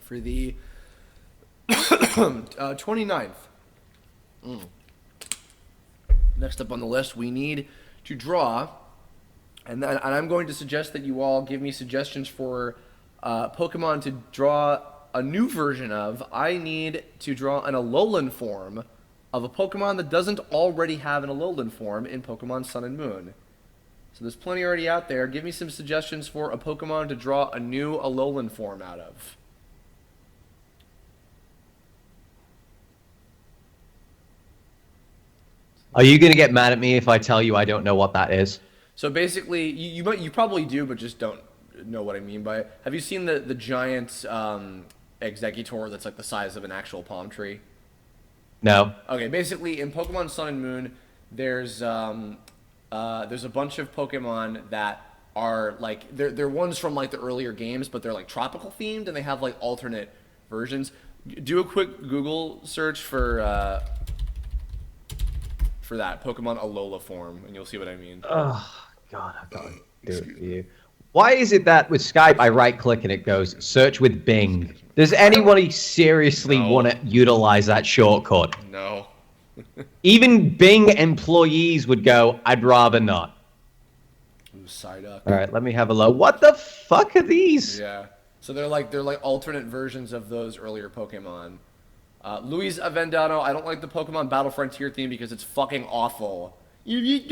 for the 29th. Next up on the list, we need to draw, and I'm going to suggest that you all give me suggestions for Pokemon to draw a new version of. I need to draw an Alolan form of a Pokemon that doesn't already have an Alolan form in Pokemon Sun and Moon. So there's plenty already out there. Give me some suggestions for a Pokemon to draw a new Alolan form out of. Are you gonna get mad at me if I tell you I don't know what that is? So basically, you probably do, but just don't know what I mean by it. Have you seen the giant Executor that's like the size of an actual palm tree? No. Okay, basically in Pokemon Sun and Moon, there's a bunch of Pokemon that are like they're ones from like the earlier games, but they're like tropical themed and they have like alternate versions. Do a quick Google search for that Pokemon Alola form, and you'll see what I mean. Oh God, I can't do it for you. Why is it that with Skype I right-click and it goes search with Bing? Does anybody seriously want to utilize that shortcut? No. Even Bing employees would go, I'd rather not. Ooh, Psyduck. All right, let me have a look. What the fuck are these? Yeah. So they're like alternate versions of those earlier Pokemon. Luis Avendano, I don't like the Pokemon Battle Frontier theme because it's fucking awful. It's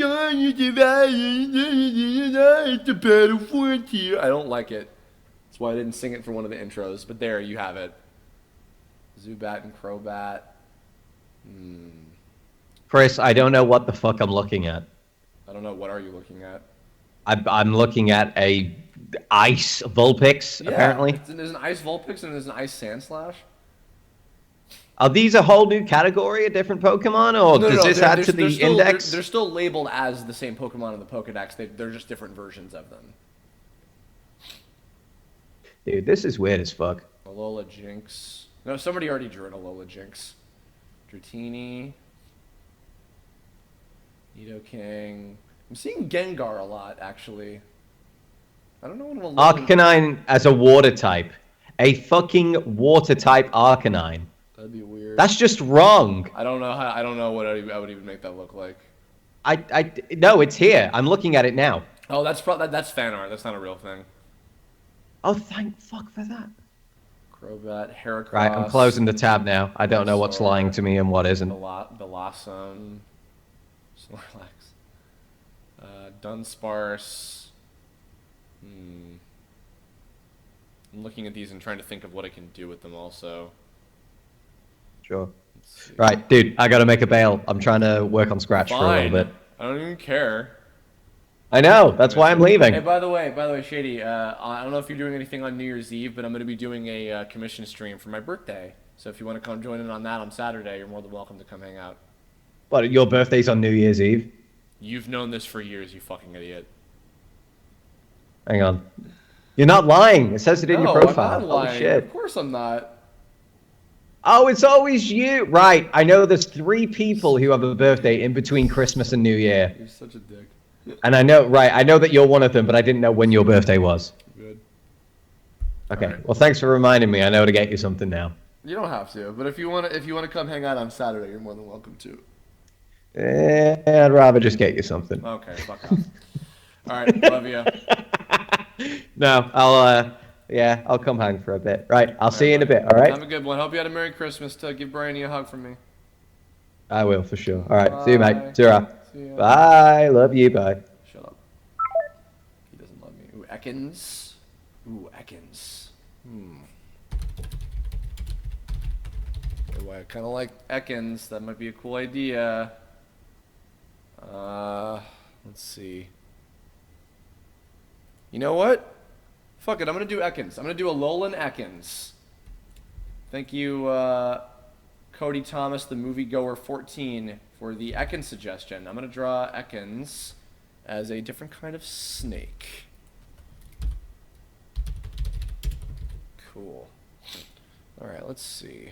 the Battle Frontier. I don't like it. That's why I didn't sing it for one of the intros. But there, you have it. Zubat and Crobat. Chris, I don't know what the fuck I'm looking at. I don't know. What are you looking at? I'm looking at a Ice Vulpix, apparently. There's an Ice Vulpix and there's an Ice Sandslash. Are these a whole new category, a different Pokemon, or does this add to the index? They're still labeled as the same Pokemon in the Pokedex. They're just different versions of them. Dude, this is weird as fuck. Alola Jinx. No, somebody already drew an Alola Jinx. Dratini. Nidoking. I'm seeing Gengar a lot, actually. I don't know what an Alolan... Arcanine as a water type. A fucking water type Arcanine. That'd be weird. That's just wrong. I don't know what I would even make that look like. No, it's here. I'm looking at it now. Oh, that's fan art. That's not a real thing. Oh, thank fuck for that. Crobat, Heracross. Right, I'm closing the tab now. I don't know what's lying to me and what isn't. Blossom, Snorlax, Dunsparce. I'm looking at these and trying to think of what I can do with them also. Sure. Right, dude, I gotta make a bail. I'm trying to work on Scratch for a little bit. I don't even care. I know, that's why I'm leaving. Hey, by the way, Shady, I don't know if you're doing anything on New Year's Eve, but I'm going to be doing a commission stream for my birthday. So if you want to come join in on that on Saturday, you're more than welcome to come hang out. But your birthday's on New Year's Eve? You've known this for years, you fucking idiot. Hang on. You're not lying. It says it in your profile. I'm not lying. Holy shit. Of course I'm not. Oh, it's always you. Right, I know there's 3 people who have a birthday in between Christmas and New Year. You're such a dick. And I know that you're one of them, but I didn't know when your birthday was. Good. Okay. Right. Well, thanks for reminding me. I know to get you something now. You don't have to, but if you want to come hang out on Saturday, you're more than welcome to. I'd rather just get you something. Okay, fuck off. All right, love you. No, I'll come hang for a bit. Right, I'll see you in a bit. All right. Have a good one. Hope you had a Merry Christmas. Give Brian a hug from me. I will for sure. All right. Bye. See you, mate. See ya. Bye. Love you. Bye. Shut up. He doesn't love me. Ooh, Ekans. Ooh, I kind of like Ekans. That might be a cool idea. Let's see. You know what? Fuck it. I'm gonna do Ekans. I'm gonna do a Alolan Ekans. Thank you, Cody Thomas, the moviegoer 14, for the Ekans suggestion. I'm going to draw Ekans as a different kind of snake. Cool. Alright, let's see.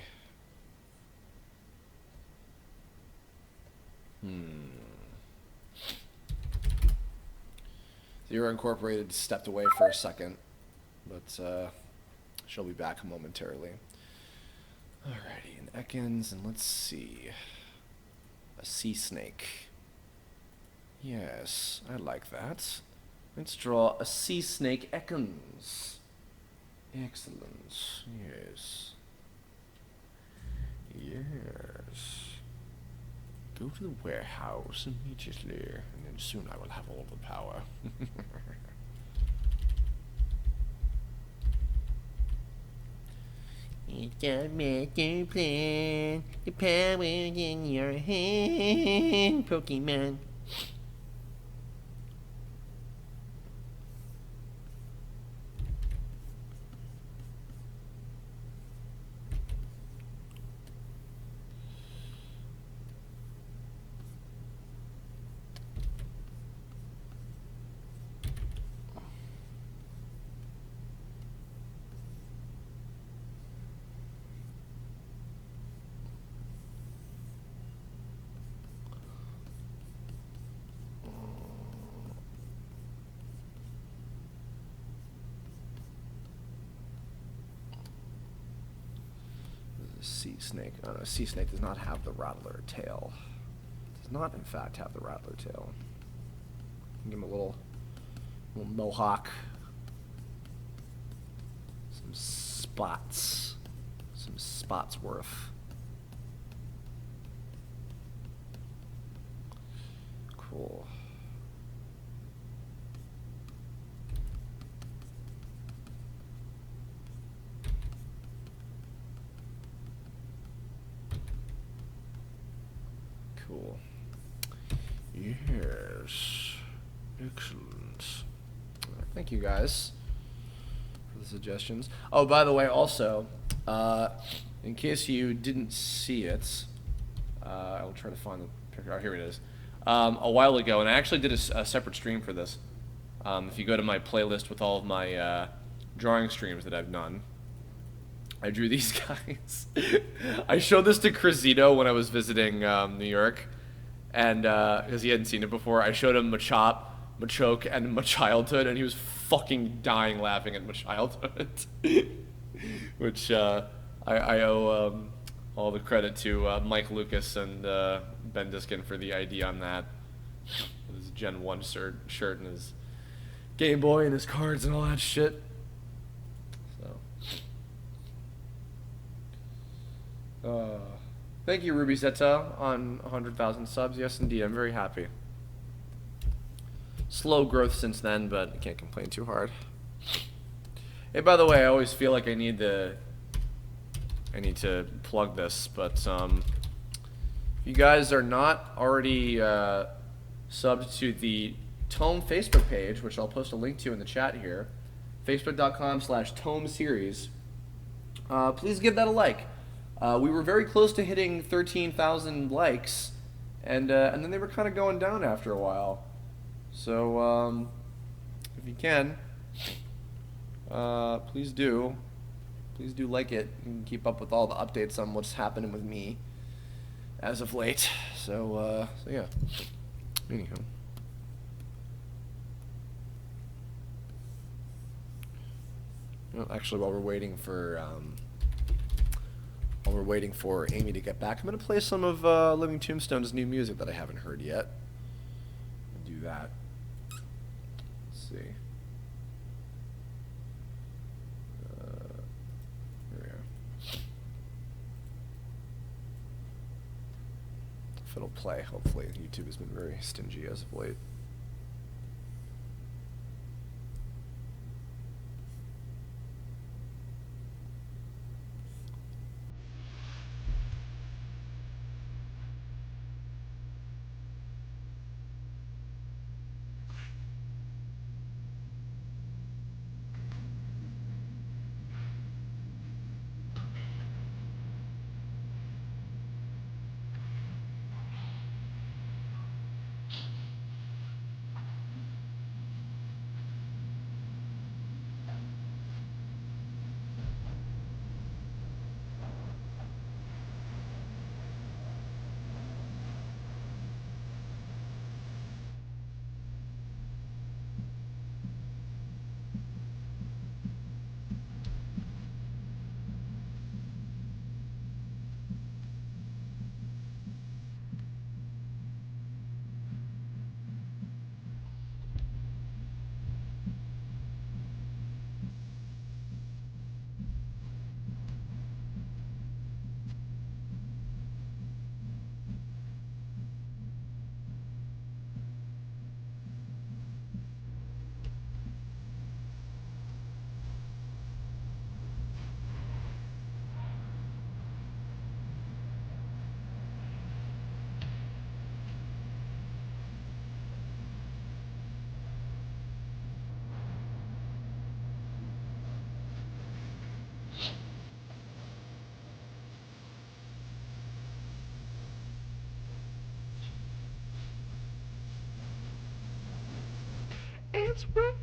ZeroIncorporated stepped away for a second, but she'll be back momentarily. Alrighty, and Ekans, and let's see. A sea snake. Yes, I like that. Let's draw a sea snake Ekans. Excellent. Yes. Yes. Go to the warehouse immediately, and then soon I will have all the power. It's a master plan, the power in your hand, Pokemon. Sea snake. Oh no, sea snake does not have the rattler tail. Does not, in fact, have the rattler tail. Give him a little mohawk. Some spots. Some spots worth. Cool. Cool. Yes. Excellent. Thank you guys for the suggestions. Oh, by the way, also, in case you didn't see it, I will try to find the picture. Oh, here it is. A while ago, and I actually did a separate stream for this. If you go to my playlist with all of my drawing streams that I've done, I drew these guys. I showed this to Crisito when I was visiting New York, and because he hadn't seen it before, I showed him Machop, Machoke, and Machildhood, and he was fucking dying laughing at Machildhood. Which I owe all the credit to Mike Lucas and Ben Diskin for the idea on that. With his Gen 1 shirt and his Game Boy and his cards and all that shit. Thank you, Ruby Zeta, on 100,000 subs. Yes, indeed, I'm very happy. Slow growth since then, but I can't complain too hard. Hey, by the way, I always feel like I need to plug this, but if you guys are not already subbed to the Tome Facebook page, which I'll post a link to in the chat here, facebook.com/Tome Series, please give that a like. We were very close to hitting 13,000 likes, and then they were kind of going down after a while. So, if you can, please do like it and keep up with all the updates on what's happening with me as of late. So yeah. Anyhow. Well, actually, while we're waiting for Amy to get back, I'm going to play some of Living Tombstone's new music that I haven't heard yet. I'll do that. Let's see. Here we are. If it'll play, hopefully. YouTube has been very stingy as of late. It's raining.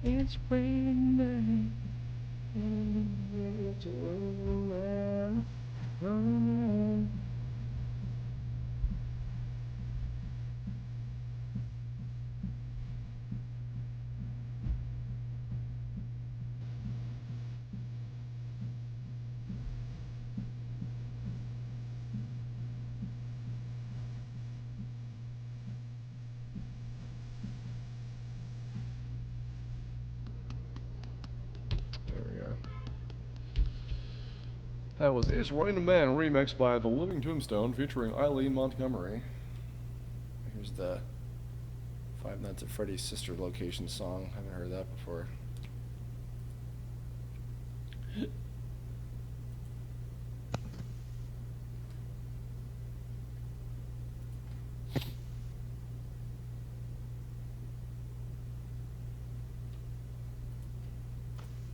It's raining. It's raining. There we go. That was It's Raining Man remixed by The Living Tombstone featuring Eileen Montgomery. Here's the Five Nights at Freddy's Sister Location song. Haven't heard that before.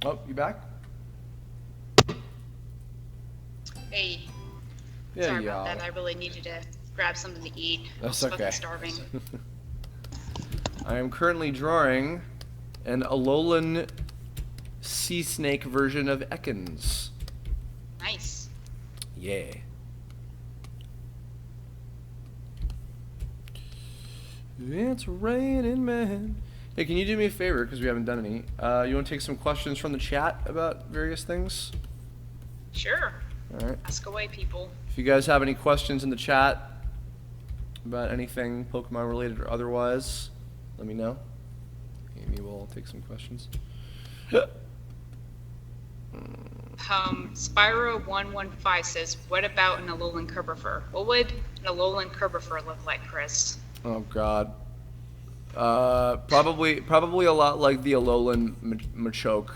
Oh, you back? Hey. Yeah, Sorry about that. I really needed to grab something to eat. That's I was okay. fucking starving. I am currently drawing an Alolan sea snake version of Ekans. Nice. Yeah. It's raining, man. Hey, can you do me a favor, because we haven't done any? You want to take some questions from the chat about various things? Sure. All right. Ask away, people. If you guys have any questions in the chat about anything Pokemon related or otherwise, let me know. Amy will take some questions. Spyro115 says, what about an Alolan Kerbifer? What would an Alolan Kerbifer look like, Chris? Oh God. Probably a lot like the Alolan Machoke,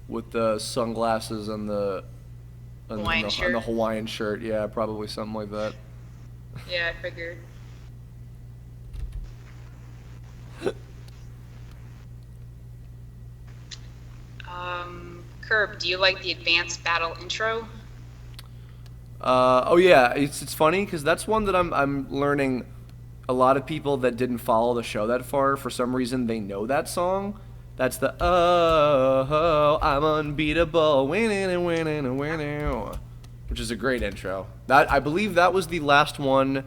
with the sunglasses and the Hawaiian shirt. And the Hawaiian shirt. Yeah, probably something like that. Yeah, I figured. Kirb, do you like the advanced battle intro? Oh yeah, it's funny because that's one that I'm learning. A lot of people that didn't follow the show that far, for some reason, they know that song. That's the oh, I'm unbeatable, winning and winning and winning, which is a great intro. That I believe that was the last one.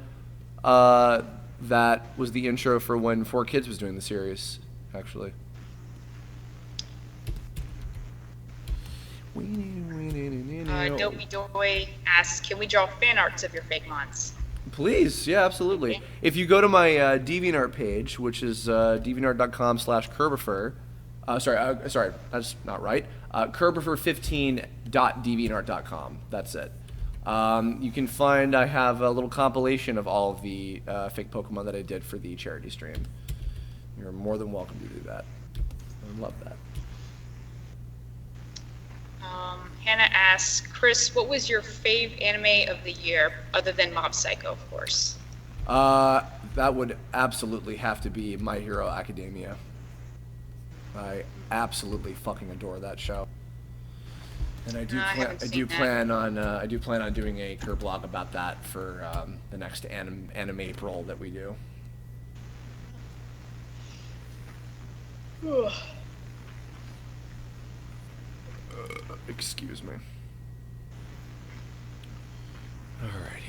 That was the intro for when 4Kids was doing the series, actually. Dopey Doy asks, can we draw fan arts of your fake mons? Please, yeah, absolutely. If you go to my DeviantArt page, which is deviantart.com/Kerbifer, sorry, that's not right. Kerbifer15.deviantart.com. That's it. You can find I have a little compilation of all of the fake Pokemon that I did for the charity stream. You're more than welcome to do that. I love that. Hannah asks, Chris, what was your fave anime of the year, other than Mob Psycho, of course? That would absolutely have to be My Hero Academia. I absolutely fucking adore that show. And I haven't do seen that. plan on doing a Kirb blog about that for the next anime April that we do. Excuse me. Alrighty.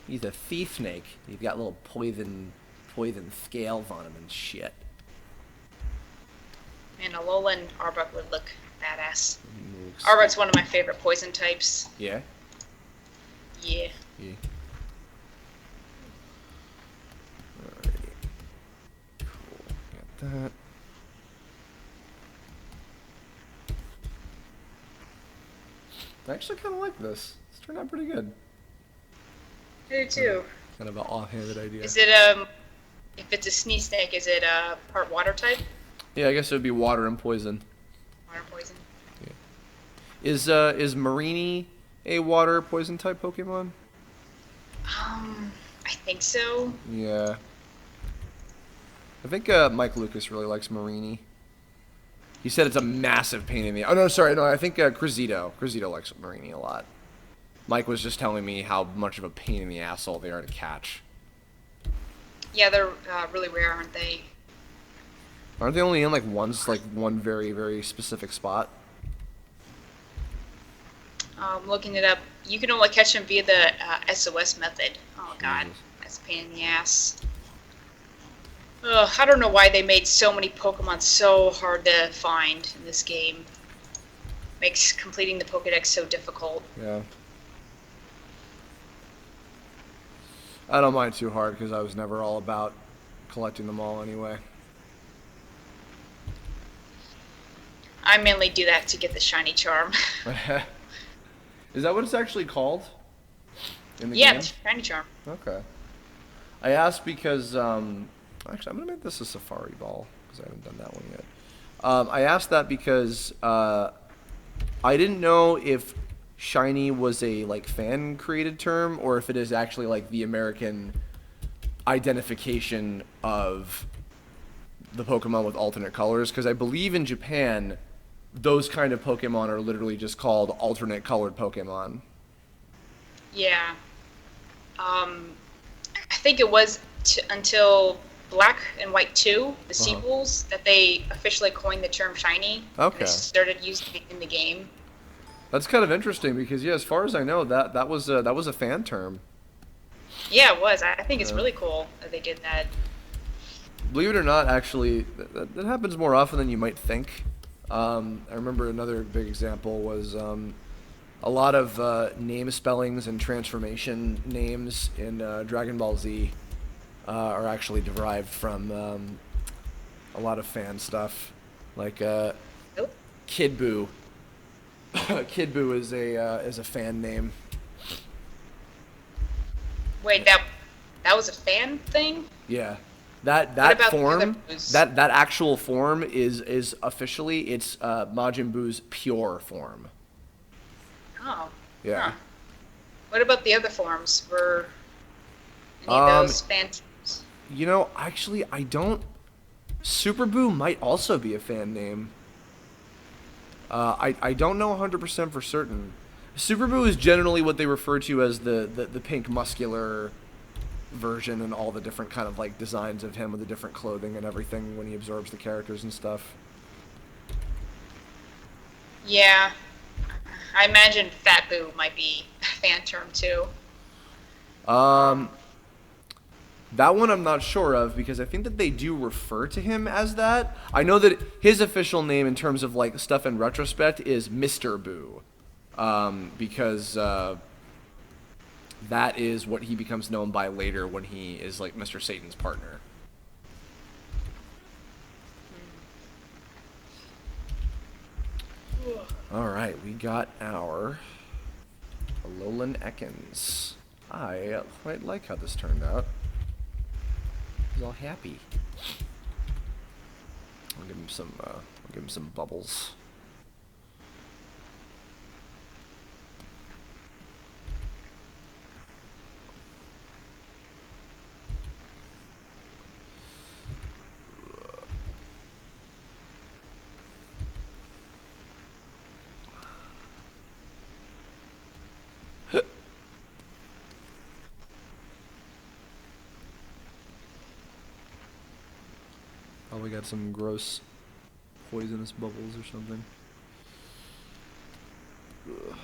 He's a sea snake. He's got little poison scales on him and shit. And a lowland Arbok would look badass. Arbok's one of my favorite poison types. Yeah? Yeah. Yeah. Alrighty. Cool. Got that. I actually kind of like this. It's turned out pretty good. I do too. Kind of an offhanded idea. Is it, if it's a sneeze snake, is it part water type? Yeah, I guess it would be water and poison. Water poison. Yeah. Is Marini a water poison type Pokemon? I think so. Yeah. I think Mike Lucas really likes Marini. He said it's a massive pain in the... Oh, no, sorry. No, I think Crizito. Crizito likes Marini a lot. Mike was just telling me how much of a pain in the asshole they are to catch. Yeah, they're really rare, aren't they? Aren't they only in, like, one very, very specific spot? Looking it up, you can only catch them via the SOS method. Oh, God. Jesus. That's a pain in the ass. Ugh, I don't know why they made so many Pokemon so hard to find in this game. Makes completing the Pokedex so difficult. Yeah. I don't mind too hard because I was never all about collecting them all anyway. I mainly do that to get the shiny charm. Is that what it's actually called? In the Yeah, game? shiny charm. Okay. I asked because, actually, I'm going to make this a Safari Ball because I haven't done that one yet. I asked that because I didn't know if shiny was a, like, fan-created term or if it is actually, like, the American identification of the Pokemon with alternate colors, because I believe in Japan those kind of Pokemon are literally just called alternate colored Pokemon. Yeah. I think it was until Black and White 2, the sequels, that they officially coined the term shiny. Okay. And started using it in the game. That's kind of interesting because, yeah, as far as I know, that was a fan term. Yeah, it was. I think it's really cool that they did that. Believe it or not, actually, that happens more often than you might think. I remember another big example was a lot of name spellings and transformation names in Dragon Ball Z are actually derived from a lot of fan stuff, like Kid Buu. Kid Buu is a fan name. Wait, that was a fan thing? Yeah. That form, that actual form is officially it's Majin Buu's pure form. Oh. Yeah. Huh. What about the other forms? Were any of those fan teams? You know, actually, I don't. Super Buu might also be a fan name. I don't know 100% for certain. Super Buu is generally what they refer to as the pink muscular version and all the different kind of like designs of him with the different clothing and everything when he absorbs the characters and stuff. Yeah. I imagine Fat Buu might be a fan term too. That one I'm not sure of because I think that they do refer to him as that. I know that his official name in terms of like stuff in retrospect is Mr. Buu. Because that is what he becomes known by later when he is like Mr. Satan's partner. Alright, we got our Alolan Ekans. I quite like how this turned out. He's all happy. I'll give him some bubbles. probably got some gross poisonous bubbles or something. Ugh.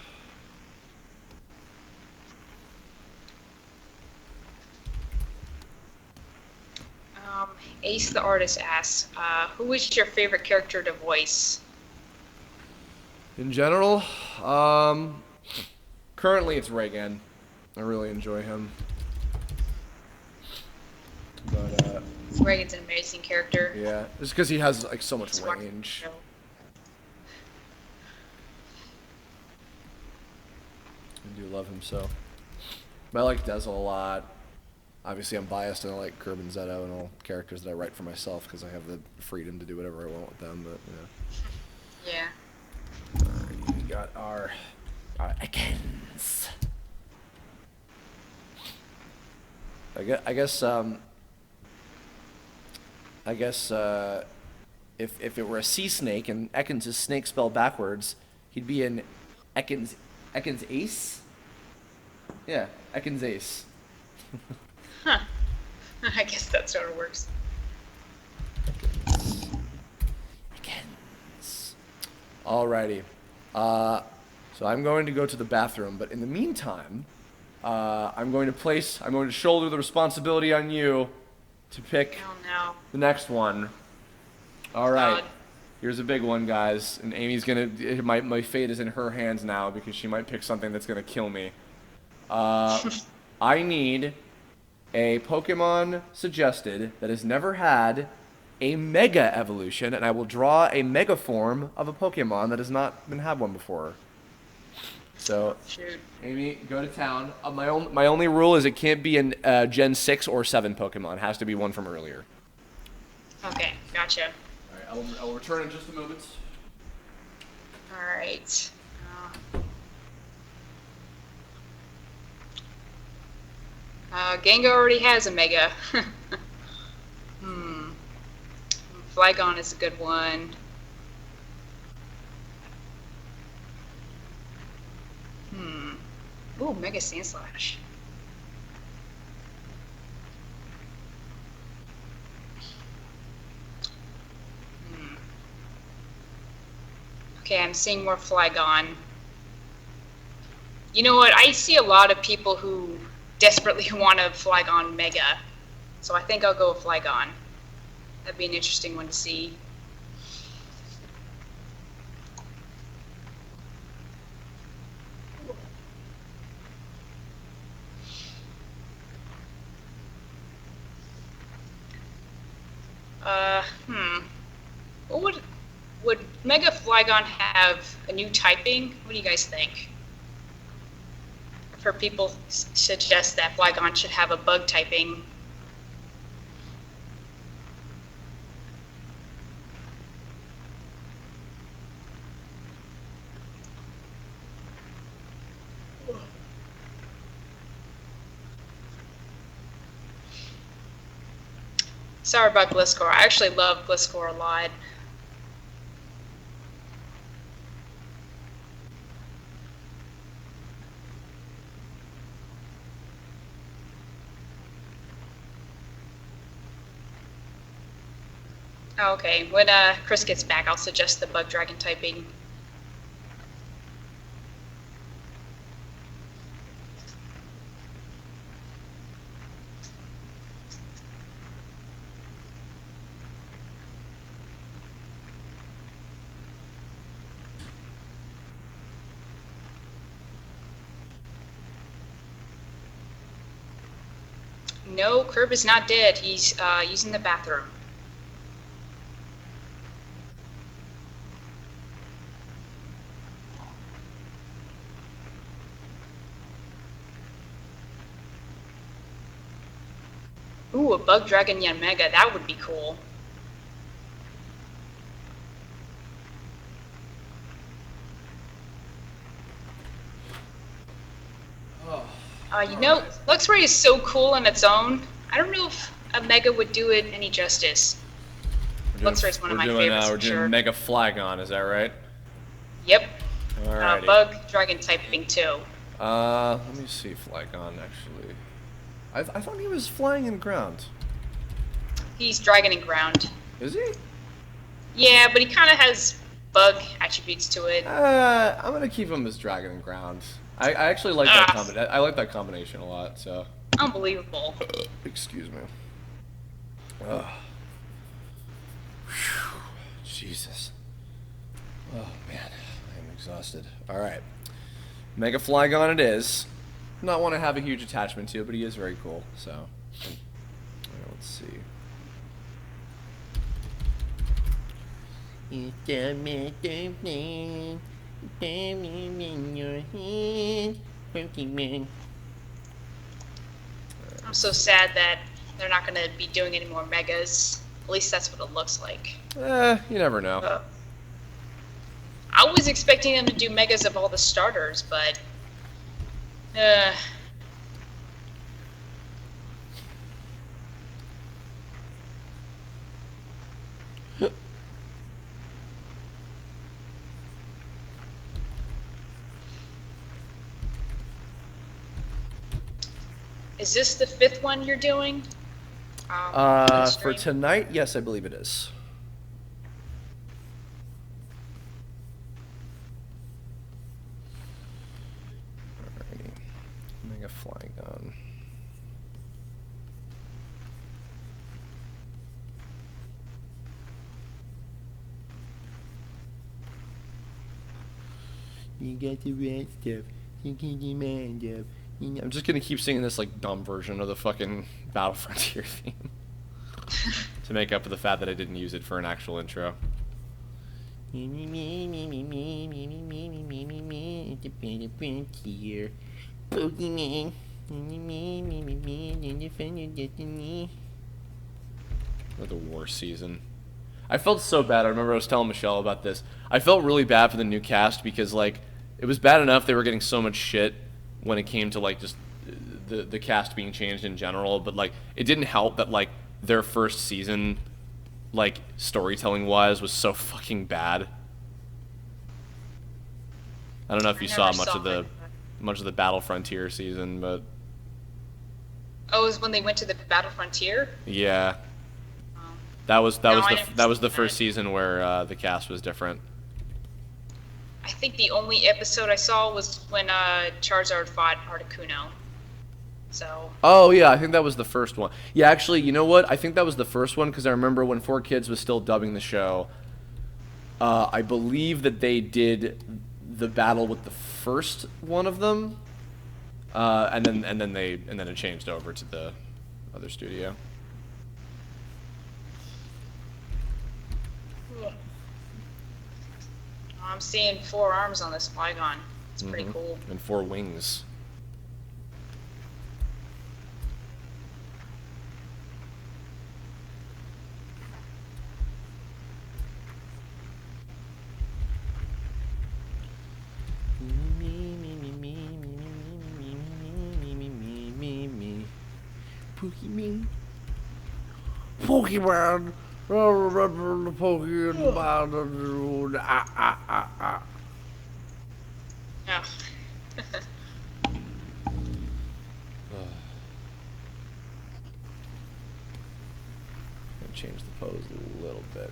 Ace the Artist asks, who is your favorite character to voice? In general, currently it's Reagan. I really enjoy him. But Reagan's an amazing character. yeah, just because he has like so much range. I do love him so. But I like Dezel a lot. Obviously, I'm biased and I like Kirb and Zeto and all characters that I write for myself because I have the freedom to do whatever I want with them. But yeah. Alright, we got our Ekans. I guess if it were a sea snake and Ekans is snake spelled backwards, he'd be an Ekans ace. Yeah, Ekans ace. Huh. I guess that's how it works. Ekans. Alrighty. So I'm going to go to the bathroom, but in the meantime, I'm going to shoulder the responsibility on you to pick the next one. Alright. Here's a big one, guys. And Amy's gonna, my fate is in her hands now because she might pick something that's gonna kill me. I need a Pokemon suggested that has never had a Mega Evolution, and I will draw a Mega form of a Pokemon that has not been had one before. So, Amy, go to town. My only rule is it can't be an Gen 6 or 7 Pokemon. It has to be one from earlier. Okay, gotcha. Alright, I'll return in just a moment. Alright. Gengar already has a Mega. Flygon is a good one. Ooh, Mega Sandslash. Okay, I'm seeing more Flygon. You know what? I see a lot of people who desperately want a Flygon Mega. So I think I'll go with Flygon. That'd be an interesting one to see. What would Mega Flygon have a new typing? What do you guys think? I've heard people suggest that Flygon should have a bug typing. Sorry about Gliscor. I actually love Gliscor a lot. Oh, okay, when Chris gets back, I'll suggest the Bug Dragon typing. No, Kirb is not dead. He's using the bathroom. Ooh, a Bug Dragon Yanmega. That would be cool. You know, Luxray is so cool on its own. I don't know if a Mega would do it any justice. Luxray is one of my favorites, we're doing Mega Flygon, is that right? Yep. Alrighty. Bug Dragon typing too. Let me see Flygon, actually. I thought he was flying in ground. He's Dragon and Ground. Is he? Yeah, but he kind of has bug attributes to it. I'm gonna keep him as Dragon and Ground. I actually like that I like that combination a lot. So. Unbelievable. Excuse me. Ugh. Whew. Jesus. Oh man, I am exhausted. All right, Mega Flygon it is. Not one to have a huge attachment to, but he is very cool. So, all right, let's see. Pokémon. I'm so sad that they're not going to be doing any more megas. At least that's what it looks like. You never know. I was expecting them to do megas of all the starters, but... Is this the 5th one you're doing? For tonight, yes, I believe it is. Alrighty. Mega Flygon. You got the red stuff. You can demand up. I'm just gonna keep singing this like dumb version of the fucking Battle Frontier theme to make up for the fact that I didn't use it for an actual intro. Pokemon. What the worst season. I felt so bad. I remember I was telling Michelle about this. I felt really bad for the new cast because like it was bad enough they were getting so much shit when it came to like just the cast being changed in general, but like it didn't help that like their first season, like storytelling wise, was so fucking bad. I don't know if you saw much of the Battle Frontier season, but Oh, it was when they went to the Battle Frontier? Yeah. That was the first season where the cast was different. I think the only episode I saw was when Charizard fought Articuno. So. Oh yeah, I think that was the first one. Yeah, actually, you know what? I think that was the first one because I remember when 4Kids was still dubbing the show. I believe that they did the battle with the first one of them, and then it changed over to the other studio. I'm seeing 4 arms on this Flygon. It's pretty cool. And 4 wings. Pokemon. Pokemon. Pokemon. Oh. Change the pose a little bit.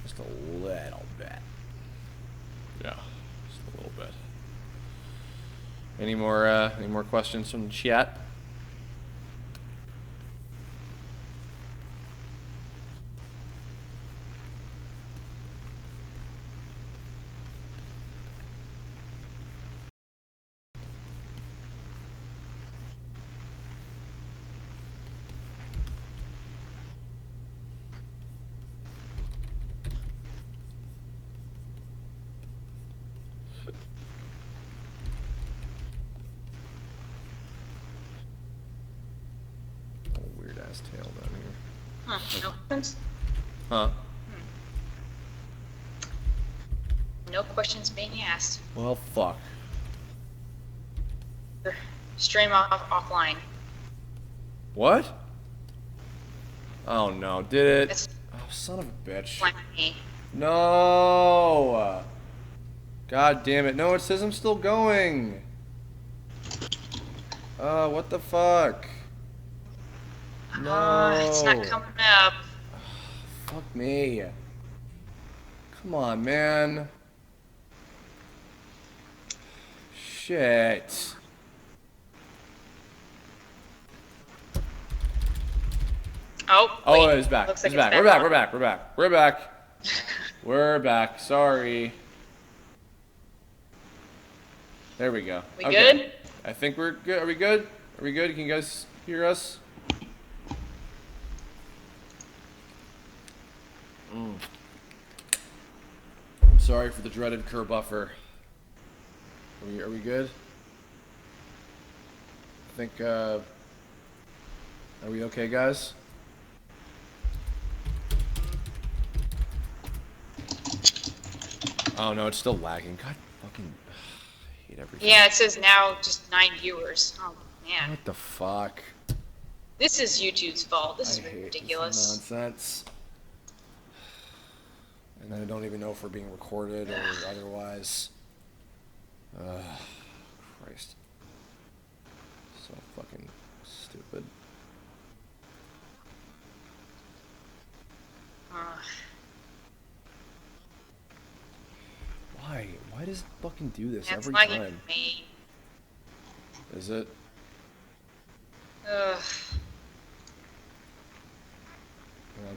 Just a little bit. Yeah, just a little bit. Any more questions from the chat? Tail down here. Huh, no questions? Huh? No questions being asked. Well, fuck. Stream offline. What? Oh no, did it? It's oh, son of a bitch. me. No! God damn it. No, it says I'm still going. What the fuck? No. It's not coming up. Fuck me. Come on, man. Shit. Oh, Oh, wait. it's back. Looks It's like back. We're back. We're back. We're back. We're back. We're back. Sorry. There we go. We good? I think we're good. Are we good? Are we good? Can you guys hear us? I'm sorry for the dreaded Kirb buffer. Are we good? I think, are we okay, guys? Oh no, it's still lagging. God fucking, I hate everything. Yeah, it says now just 9 viewers. Oh, man. What the fuck? This is YouTube's fault. This I is hate ridiculous. this nonsense. And I don't even know if we're being recorded or otherwise. Christ. So fucking stupid. Why? Why does it fucking do this every time? Me. Is it? Ugh.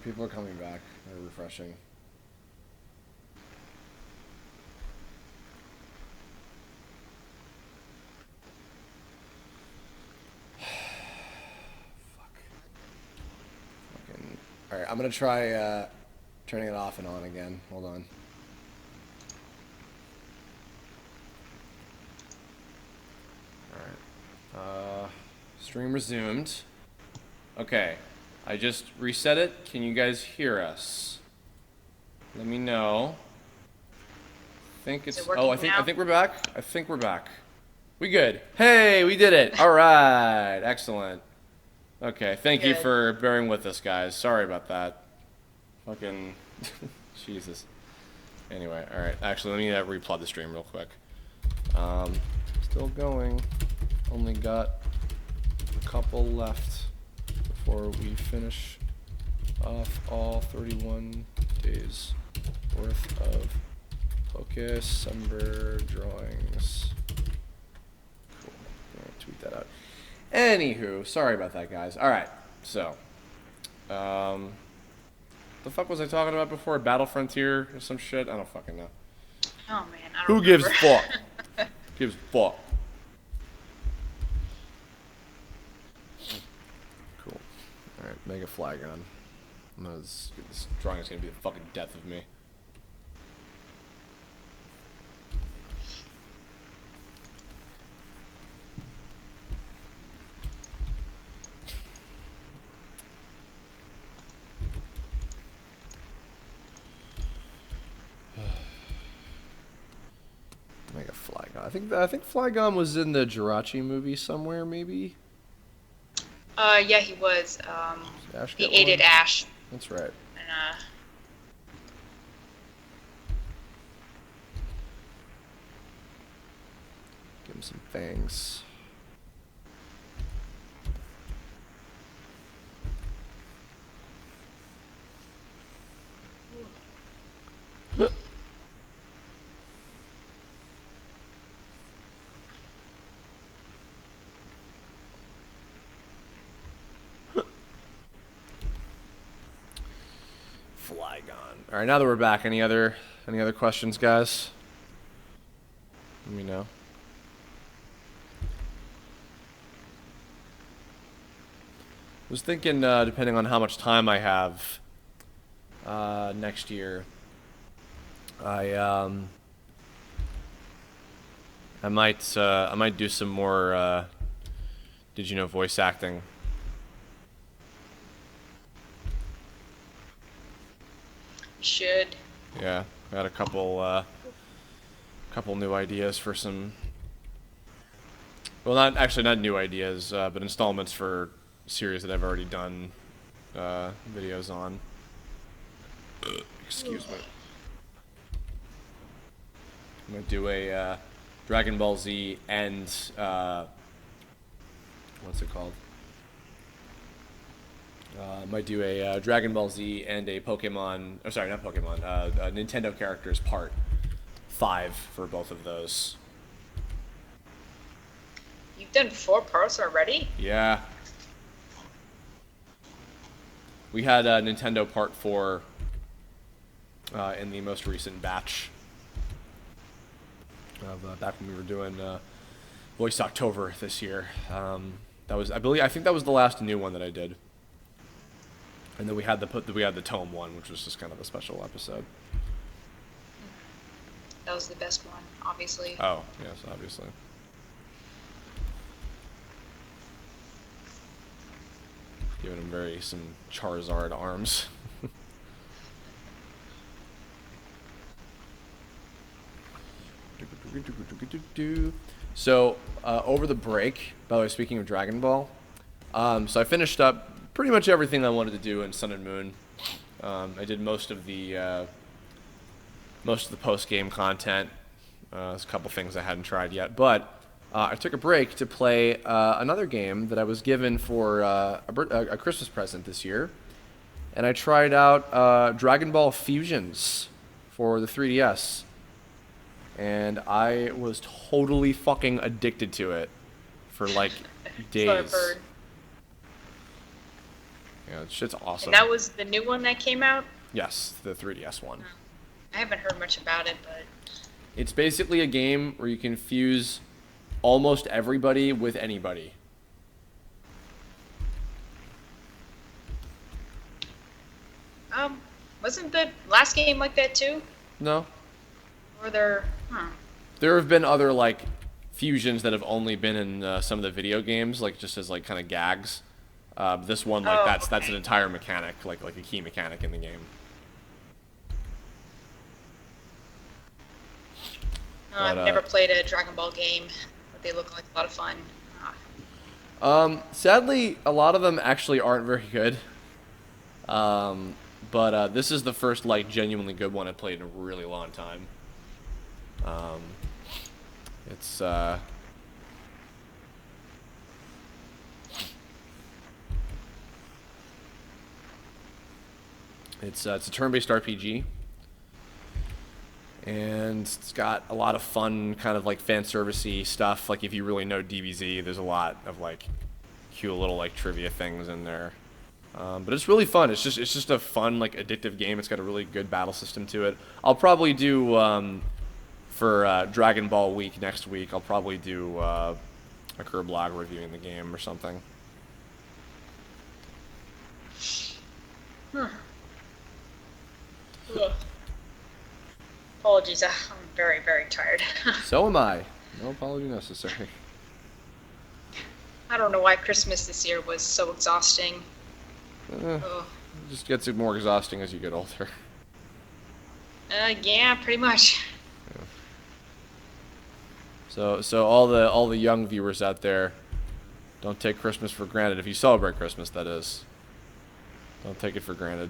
People are coming back. They're refreshing. Alright, I'm gonna try turning it off and on again. Hold on. Alright. Stream resumed. Okay. I just reset it. Can you guys hear us? Let me know. I think it's I think we're back. I think we're back. We good. Hey, we did it. Alright. Excellent. Okay, thank you for bearing with us, guys. Sorry about that. Fucking Jesus. Anyway, alright. Actually, let me replug the stream real quick. Still going. Only got a couple left before we finish off all 31 days worth of Pokécember drawings. Cool. I'm gonna tweet that out. Anywho, sorry about that, guys. Alright, so. The fuck was I talking about before? Battle Frontier or some shit? I don't fucking know. Oh, man. I don't Who gives a fuck? Gives a fuck. Cool. Alright, Mega Flygon. This drawing is gonna be the fucking death of me. Mega Flygon. I think Flygon was in the Jirachi movie somewhere, maybe. Yeah, he was. He aided Ash. That's right. And give him some fangs. Flygon. All right, now that we're back, any other questions, guys? Let me know. I was thinking, depending on how much time I have next year, I might do some more did you know voice acting. should. Yeah, I got a couple new ideas for some. Well, not new ideas, but installments for series that I've already done videos on. Excuse me. I'm gonna do a Dragon Ball Z and what's it called? Might do a Dragon Ball Z and a Pokemon. Oh, sorry, not Pokemon. Nintendo characters part 5 for both of those. You've done 4 parts already? Yeah. We had Nintendo Part 4 in the most recent batch of back when we were doing Voice October this year. That was, I think that was the last new one that I did. And then we had the Tome one, which was just kind of a special episode. That was the best one, obviously. Oh, yes, obviously. Giving him some Charizard arms. So, over the break, by the way, speaking of Dragon Ball, so I finished up pretty much everything I wanted to do in Sun and Moon. I did most of the post-game content. There's a couple things I hadn't tried yet, but I took a break to play another game that I was given for a Christmas present this year, and I tried out Dragon Ball Fusions for the 3DS, and I was totally fucking addicted to it for like days. That's what I've heard. Yeah, shit's awesome. And that was the new one that came out? Yes, the 3DS one. I haven't heard much about it, but... It's basically a game where you can fuse almost everybody with anybody. Wasn't the last game like that too? No. Or there... There have been other, like, fusions that have only been in some of the video games, like, just as, like, kind of gags. This one, like, that's an entire mechanic, like a key mechanic in the game. I've never played a Dragon Ball game, but they look like a lot of fun. Sadly, a lot of them actually aren't very good. But this is the first, like, genuinely good one I've played in a really long time. It's a turn-based RPG, and it's got a lot of fun, kind of like fan servicey stuff. Like if you really know DBZ, there's a lot of like cute little like trivia things in there. But it's really fun. It's just a fun, like, addictive game. It's got a really good battle system to it. I'll probably do for Dragon Ball Week next week. I'll probably do a Kirb blog reviewing the game or something. Apologies, I'm very, very tired. So am I. No apology necessary. I don't know why Christmas this year was so exhausting. It just gets more exhausting as you get older. Yeah, pretty much. Yeah. So all the young viewers out there, don't take Christmas for granted. If you celebrate Christmas, that is. Don't take it for granted.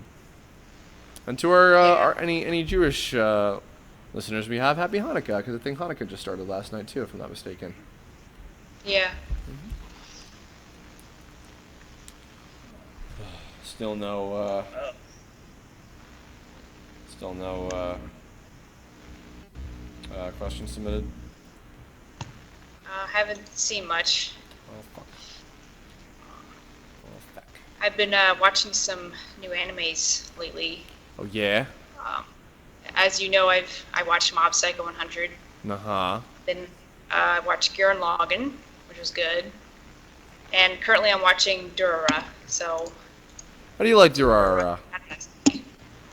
And to our any Jewish listeners we have, Happy Hanukkah, because I think Hanukkah just started last night too, if I'm not mistaken. Yeah. Mm-hmm. Still no questions submitted. Haven't seen much. Oh fuck. Oh fuck. I've been watching some new animes lately. Oh yeah. As you know, I watched Mob Psycho 100. Then I watched Gurren Lagann, which was good. And currently I'm watching Durara. So. How do you like Durara?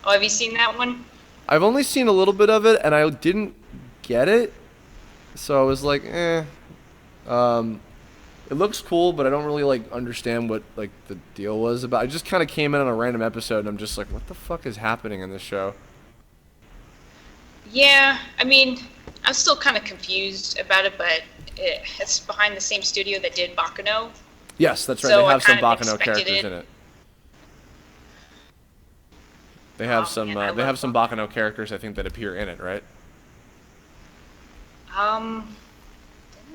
Oh, have you seen that one? I've only seen a little bit of it, and I didn't get it. So I was like, eh. It looks cool, but I don't really like understand what like the deal was about. I just kind of came in on a random episode, and I'm just like, what the fuck is happening in this show? Yeah, I mean, I'm still kind of confused about it, but it's behind the same studio that did Baccano. Yes, that's right. So they have some I kind of Baccano characters in it. They have some Baccano characters, I think, that appear in it, right? Didn't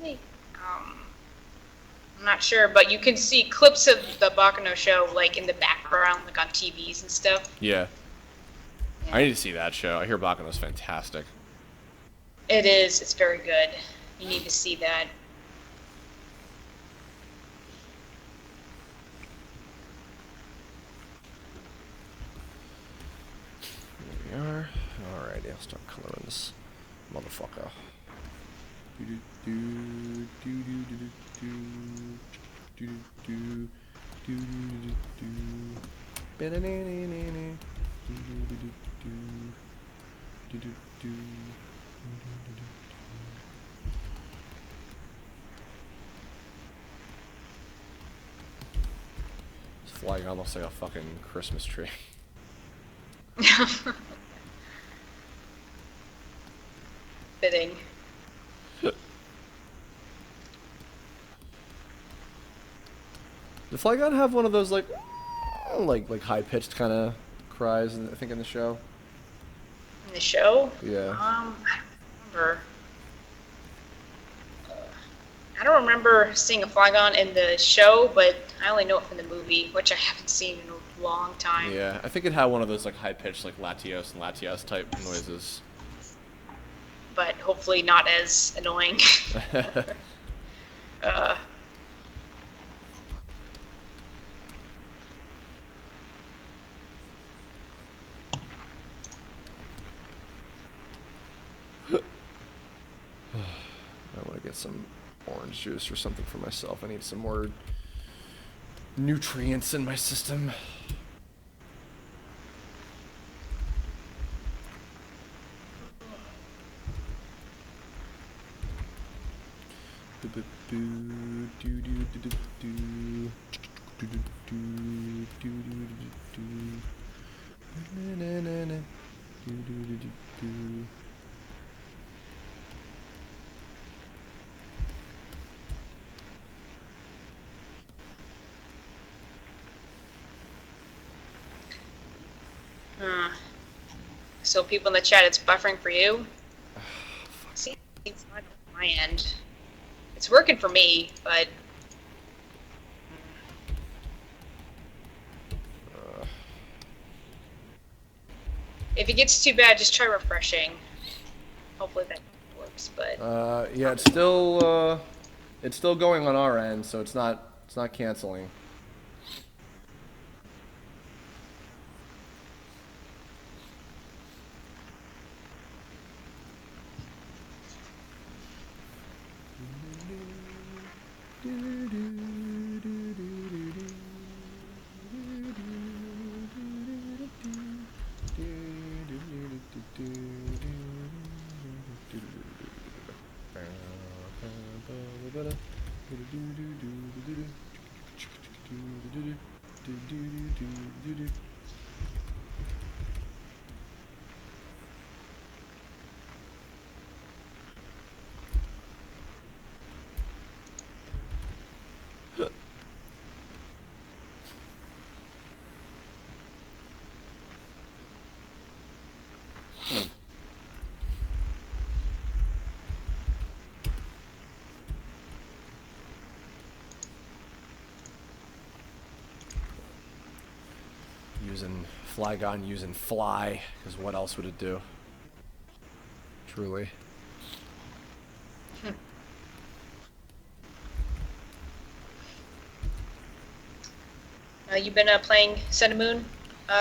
they? I'm not sure, but you can see clips of the Baccano show, like, in the background, like, on TVs and stuff. Yeah. I need to see that show. I hear Baccano's fantastic. It is. It's very good. You need to see that. There we are. Alrighty, I'll start coloring this motherfucker. This flag almost like a fucking Christmas tree. Fitting. Did Flygon have one of those like high pitched kind of cries? I think in the show. In the show? Yeah. I don't remember. I don't remember seeing a Flygon in the show, but I only know it from the movie, which I haven't seen in a long time. Yeah, I think it had one of those like high pitched like Latios and Latios type noises. But hopefully not as annoying. I want to get some orange juice or something for myself. I need some more nutrients in my system. So people in the chat, it's buffering for you? See, it's not on my end. It's working for me, but... If it gets too bad, just try refreshing. Hopefully that works, but... Yeah, it's still going on our end, so it's not canceling. Using Flygon, using Fly, because what else would it do? Truly. You've been playing Sun and Moon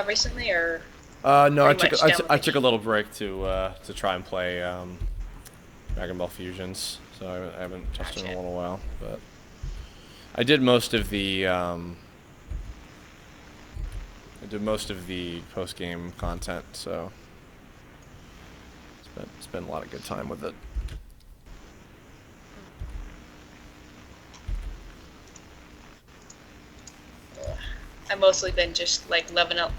recently, or? No, I took a little break to try and play Dragon Ball Fusions, so I haven't touched it in a little while. But I did most of the post-game content, so it's been a lot of good time with it. I've mostly been just like leveling up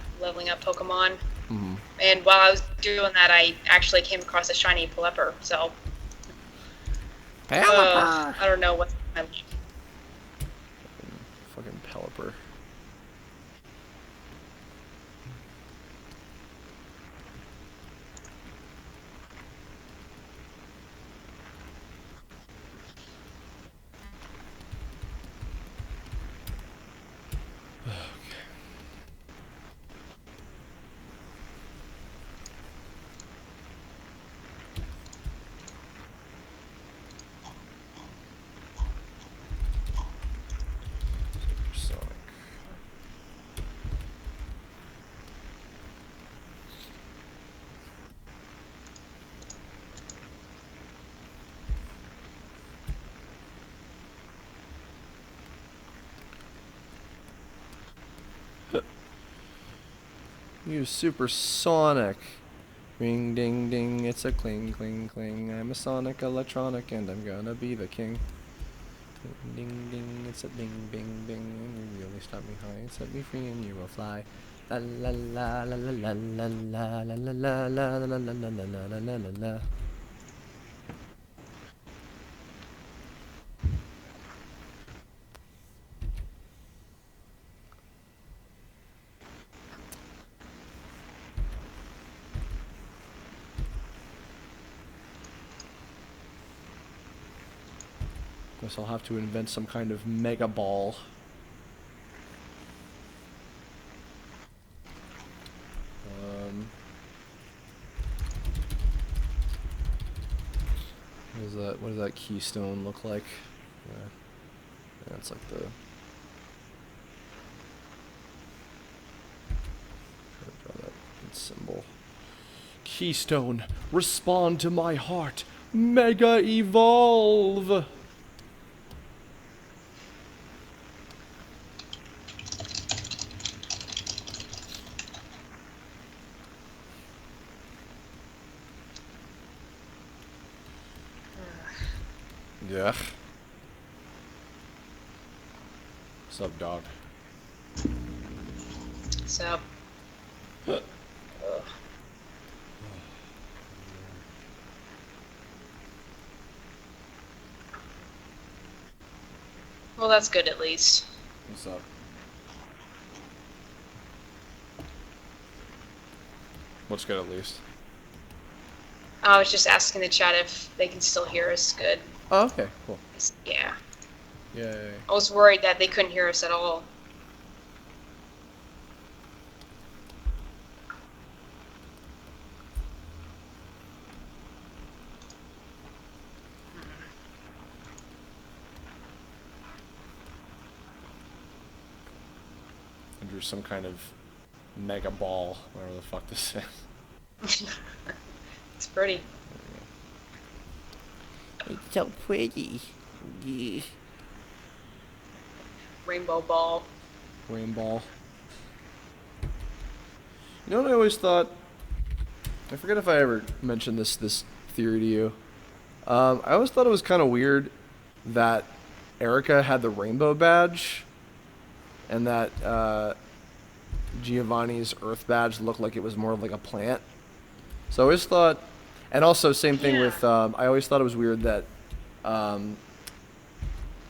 Pokemon. Mm-hmm. And while I was doing that, I actually came across a shiny Pelipper. So I don't know what's my fucking Pelipper. Use supersonic. Ring ding ding, it's a cling cling cling. I'm a sonic electronic and I'm gonna be the king. Ding ding ding, it's a ding bing bing. And you really stop me high, set me free and you will fly. La la la la la la la la la la la la la la la la la la. Guess I'll have to invent some kind of mega ball. What does that keystone look like? Yeah, that's like the. Draw that symbol. Keystone, respond to my heart. Mega evolve. Yeah. What's up, dog? What's up? Well, that's good at least. What's up? What's good at least? I was just asking the chat if they can still hear us good. Oh, okay, cool. Yeah. Yay. I was worried that they couldn't hear us at all. I drew some kind of mega ball, whatever the fuck this is. It's pretty. It's so pretty. Yeah. Rainbow ball. Rainbow. You know what I always thought? I forget if I ever mentioned this theory to you. I always thought it was kind of weird that Erica had the rainbow badge, and that Giovanni's Earth badge looked like it was more of like a plant. So I always thought, and also same thing with, I always thought it was weird that,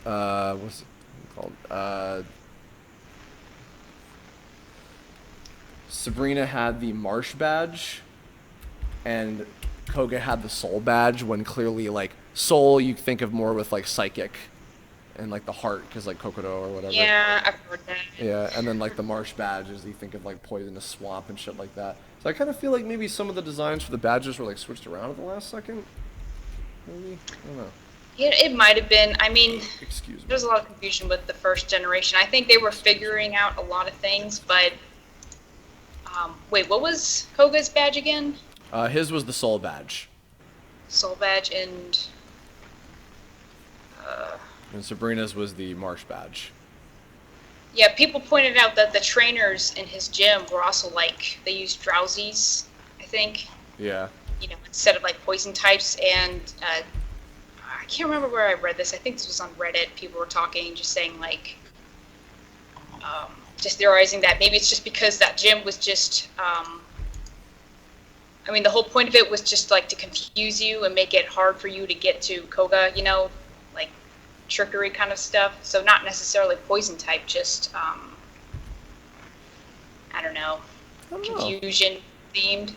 what's it called? Sabrina had the Marsh badge, and Koga had the Soul badge, when clearly, like, Soul you think of more with, like, Psychic, and, like, the heart, because, like, Kokodo or whatever. Yeah, I've heard that. Yeah, and then, like, the Marsh badge is you think of, like, Poisonous Swamp and shit like that. So I kind of feel like maybe some of the designs for the badges were, like, switched around at the last second. Maybe? I don't know. Yeah, it might have been. I mean, Excuse me. there's a lot of confusion with the first generation. I think they were figuring out a lot of things, but... wait, what was Koga's badge again? His was the Soul badge. Soul badge and... And Sabrina's was the Marsh badge. Yeah, people pointed out that the trainers in his gym were also like, they used drowsies, I think. Yeah. You know, instead of like poison types, and I can't remember where I read this. I think this was on Reddit. People were talking, just saying like, just theorizing that maybe it's just because that gym was just, I mean, the whole point of it was just like to confuse you and make it hard for you to get to Koga, you know, like trickery kind of stuff. So not necessarily poison type, just, I don't know, confusion themed.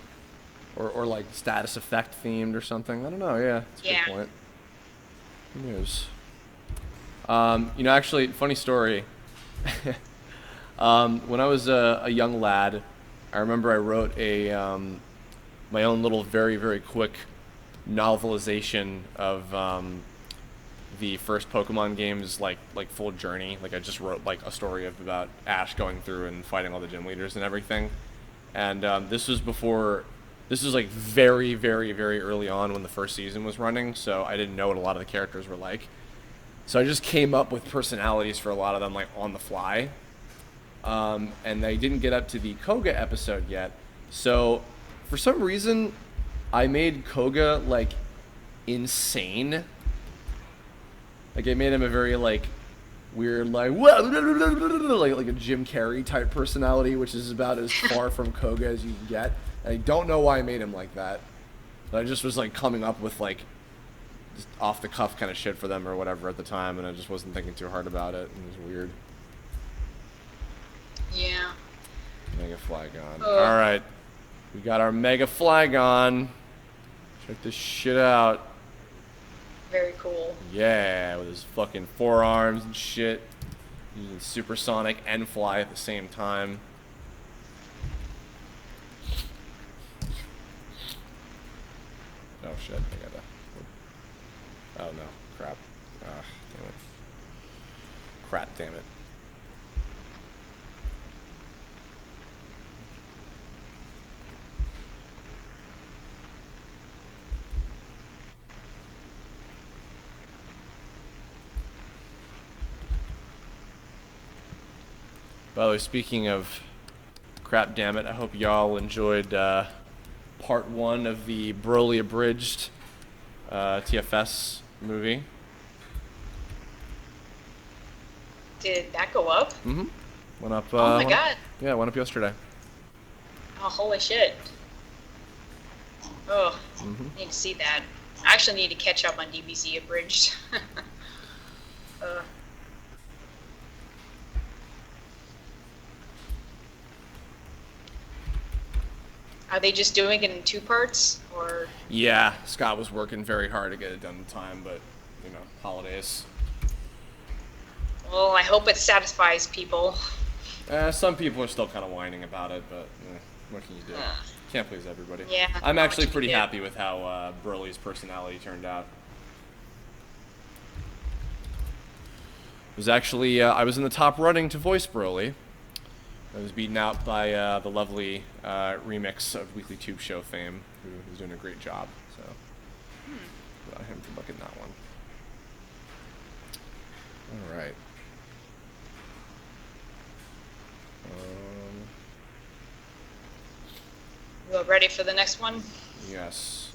Or like status effect themed or something. I don't know, yeah. That's a good point. Who knows? You know, actually, funny story. When I was a young lad, I remember I wrote a my own little very, very quick novelization of the first Pokemon game's like full journey. Like I just wrote like a story about Ash going through and fighting all the gym leaders and everything. And this was like very, very, very early on when the first season was running, so I didn't know what a lot of the characters were like. So I just came up with personalities for a lot of them like on the fly. and they didn't get up to the Koga episode yet. So, for some reason, I made Koga, like, insane. Like, I made him a very, like, weird, like, like a Jim Carrey type personality, which is about as far from Koga as you can get. And I don't know why I made him like that. But I just was, like, coming up with, like, just off-the-cuff kind of shit for them or whatever at the time, and I just wasn't thinking too hard about it, and it was weird. Yeah. Mega Flygon. Alright. We got our Mega Flygon. Check this shit out. Very cool. Yeah, with his fucking forearms and shit. Using supersonic and fly at the same time. Oh shit, I gotta... Oh no, crap. Ah, damn it. Crap, damn it. By the way, speaking of crap, damn it, I hope y'all enjoyed part 1 of the Broly abridged TFS movie. Did that go up? Mm-hmm. Went up. Oh my god. Yeah, went up yesterday. Oh, holy shit. Oh, need to see that. I actually need to catch up on DBZ abridged. Are they just doing it in 2 parts, or? Yeah, Scott was working very hard to get it done in time, but, you know, holidays. Well, I hope it satisfies people. Some people are still kind of whining about it, but what can you do? Can't please everybody. Yeah. I'm actually pretty happy with how Broly's personality turned out. It was actually, I was in the top running to voice Broly. I was beaten out by the lovely remix of Weekly Tube Show fame, who was doing a great job. So, without him for booking that one. All right. You all ready for the next one? Yes.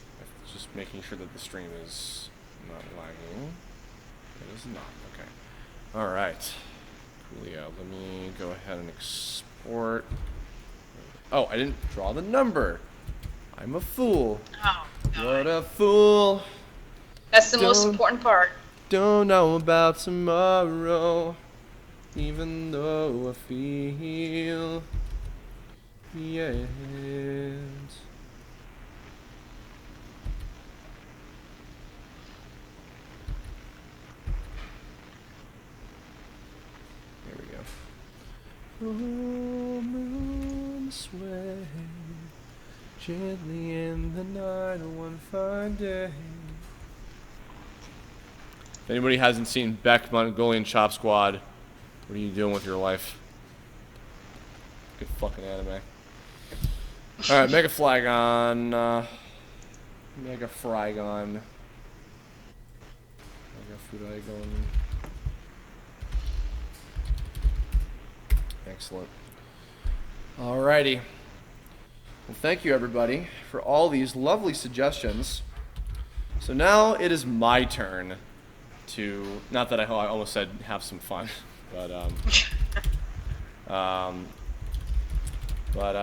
Just making sure that the stream is not lagging. It is not. Okay. All right. Coolio. Let me go ahead and export. Oh, I didn't draw the number. I'm a fool. Oh, God. What a fool. That's the most important part. Don't know about tomorrow, even though I feel yes. There we go. Oh, moon sway gently in the night of one fine day. If anybody hasn't seen Beck Mongolian Chop Squad, what are you doing with your life? Good fucking anime. Alright, Mega Flygon. Mega Frygon. Mega Frygon. Excellent. Alrighty. Well, thank you everybody for all these lovely suggestions. So now it is my turn to, not that I almost said have some fun, but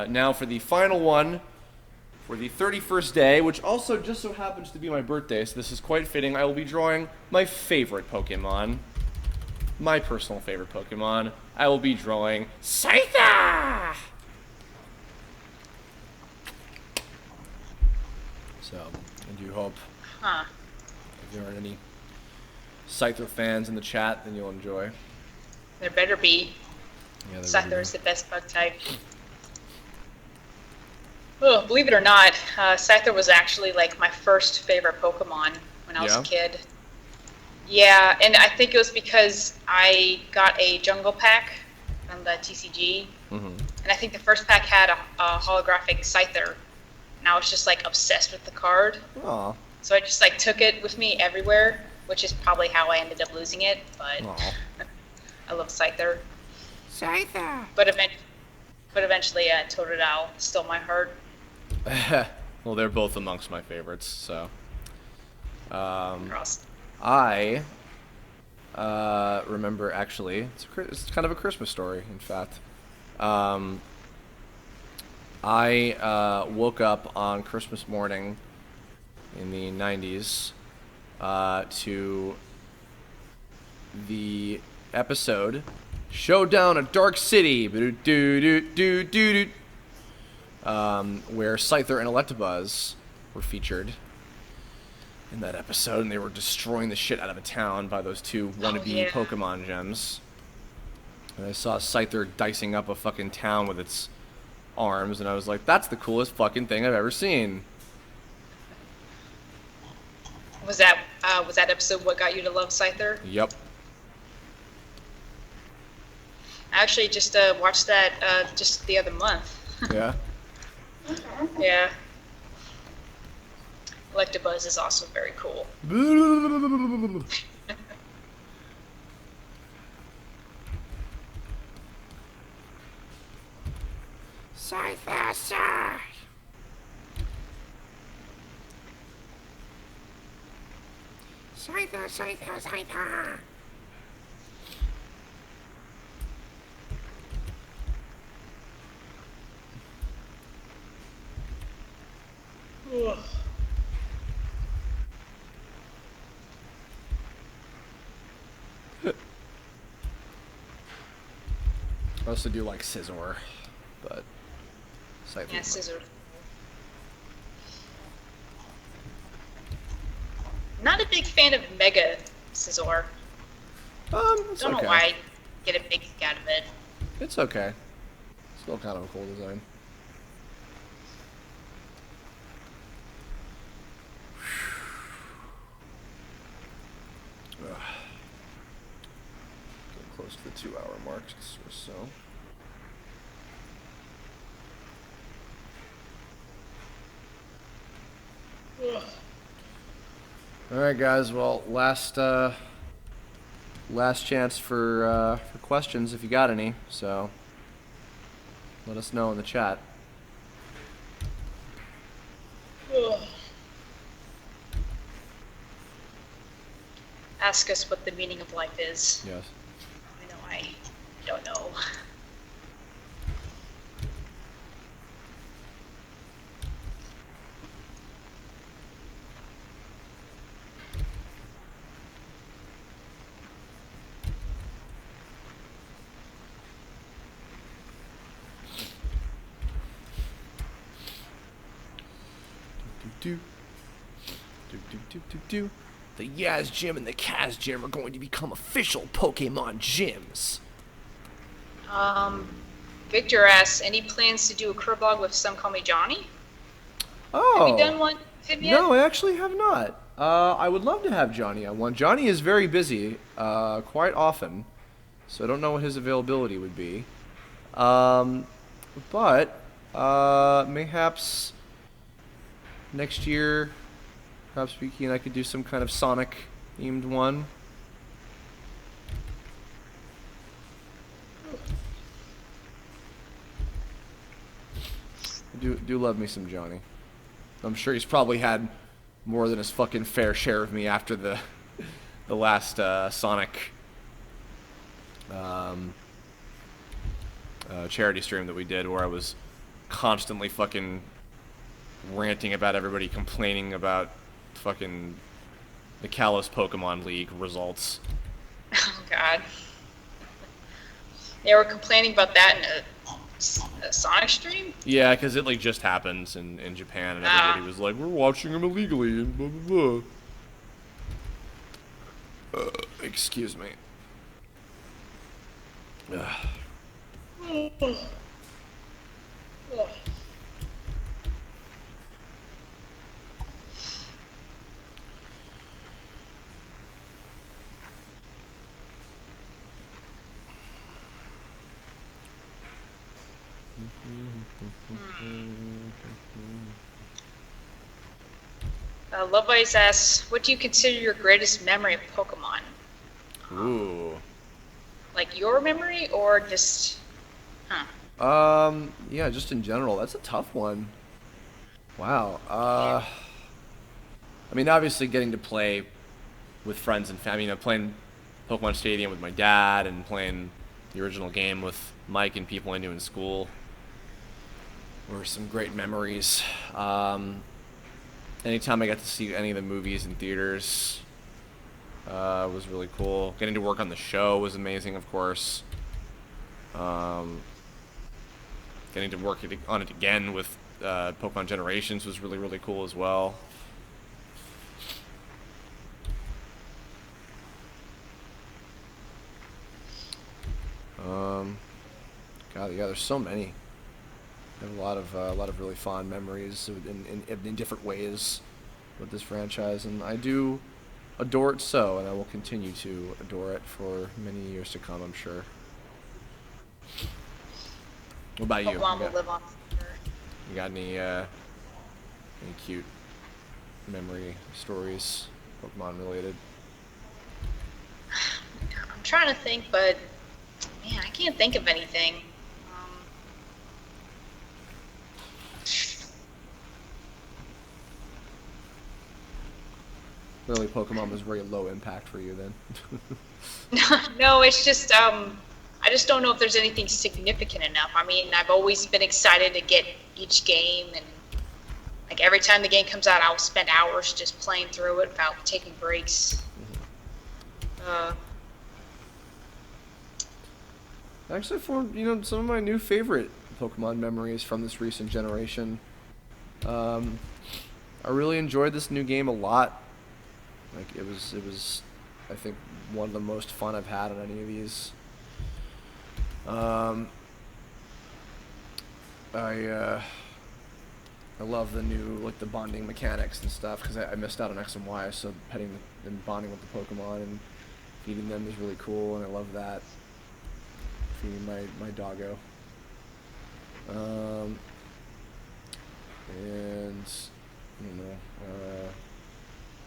now for the final one, for the 31st day, which also just so happens to be my birthday, so this is quite fitting. I will be drawing my favorite Pokemon, my personal favorite Pokemon. I will be drawing Scyther! So, I do hope if there aren't any Scyther fans in the chat, then you'll enjoy. There better be. Yeah, Scyther is the best bug type. Oh, believe it or not, Scyther was actually like my first favorite Pokemon when I was a kid. Yeah, and I think it was because I got a jungle pack from the TCG, and I think the first pack had a holographic Scyther, and I was just like obsessed with the card. Aww. So I just like took it with me everywhere, which is probably how I ended up losing it, but I love Scyther. Scyther. But eventually, Totodile stole my heart. Well, they're both amongst my favorites, so. Awesome. I remember, actually, it's kind of a Christmas story, in fact. I woke up on Christmas morning in the 90s to the episode Showdown at Dark City, where Scyther and Electabuzz were featured in that episode, and they were destroying the shit out of a town by those two wannabe Pokemon gems. And I saw Scyther dicing up a fucking town with its arms, and I was like, that's the coolest fucking thing I've ever seen. Was that episode what got you to love Scyther? Yep. I actually just watched that just the other month. Yeah? Yeah. Electabuzz is also very cool. Scyther, sir. Scyther, Scyther, Scyther. I also do like Scizor, but Scyther. Yeah, Scizor. Not a big fan of Mega Scizor. It's Don't know okay. why I get a big kick out of it. It's okay. Still kind of a cool design. Ugh. Getting close to the 2-hour mark or so. All right, guys. Well, last chance for questions if you got any. So let us know in the chat. Ask us what the meaning of life is. Yes. I know I don't know. The Yaz Gym and the Kaz Gym are going to become official Pokemon gyms. Victor asks, any plans to do a Kirblog with Some Call Me Johnny? Oh. Have you done one with him yet? No, I actually have not. I would love to have Johnny on one. Johnny is very busy, quite often, so I don't know what his availability would be. But mayhaps next year, perhaps Vicky and I could do some kind of Sonic-themed one. I do love me some Johnny. I'm sure he's probably had more than his fucking fair share of me after the last Sonic charity stream that we did, where I was constantly fucking ranting about everybody complaining about fucking the Kalos Pokemon League results. Oh god. They were complaining about that in a Sonic stream? Yeah, because it like just happens in Japan, and everybody was like, we're watching them illegally, and blah blah blah. Excuse me. Love Ice asks, what do you consider your greatest memory of Pokemon? Ooh. Like your memory or just, huh? Yeah, just in general. That's a tough one. Wow. I mean, obviously getting to play with friends and family. You know, playing Pokemon Stadium with my dad and playing the original game with Mike and people I knew in school were some great memories. Anytime I got to see any of the movies in theaters was really cool. Getting to work on the show was amazing, of course. Getting to work on it again with Pokemon Generations was really, really cool as well. God, yeah, there's so many. I have a lot of really fond memories in different ways with this franchise, and I do adore it so, and I will continue to adore it for many years to come, I'm sure. What about you? Pokemon will live on forever. You got any cute memory stories, Pokemon related? I'm trying to think, but man, I can't think of anything. Clearly, Pokemon was very low impact for you then. No, it's just I just don't know if there's anything significant enough. I mean, I've always been excited to get each game, and like every time the game comes out, I'll spend hours just playing through it without taking breaks. I actually formed, some of my new favorite Pokemon memories from this recent generation. I really enjoyed this new game a lot. Like it was, I think, one of the most fun I've had on any of these. I love the new the bonding mechanics and stuff because I missed out on X and Y, so petting and bonding with the Pokemon and feeding them is really cool, and I love that. Feeding my doggo. And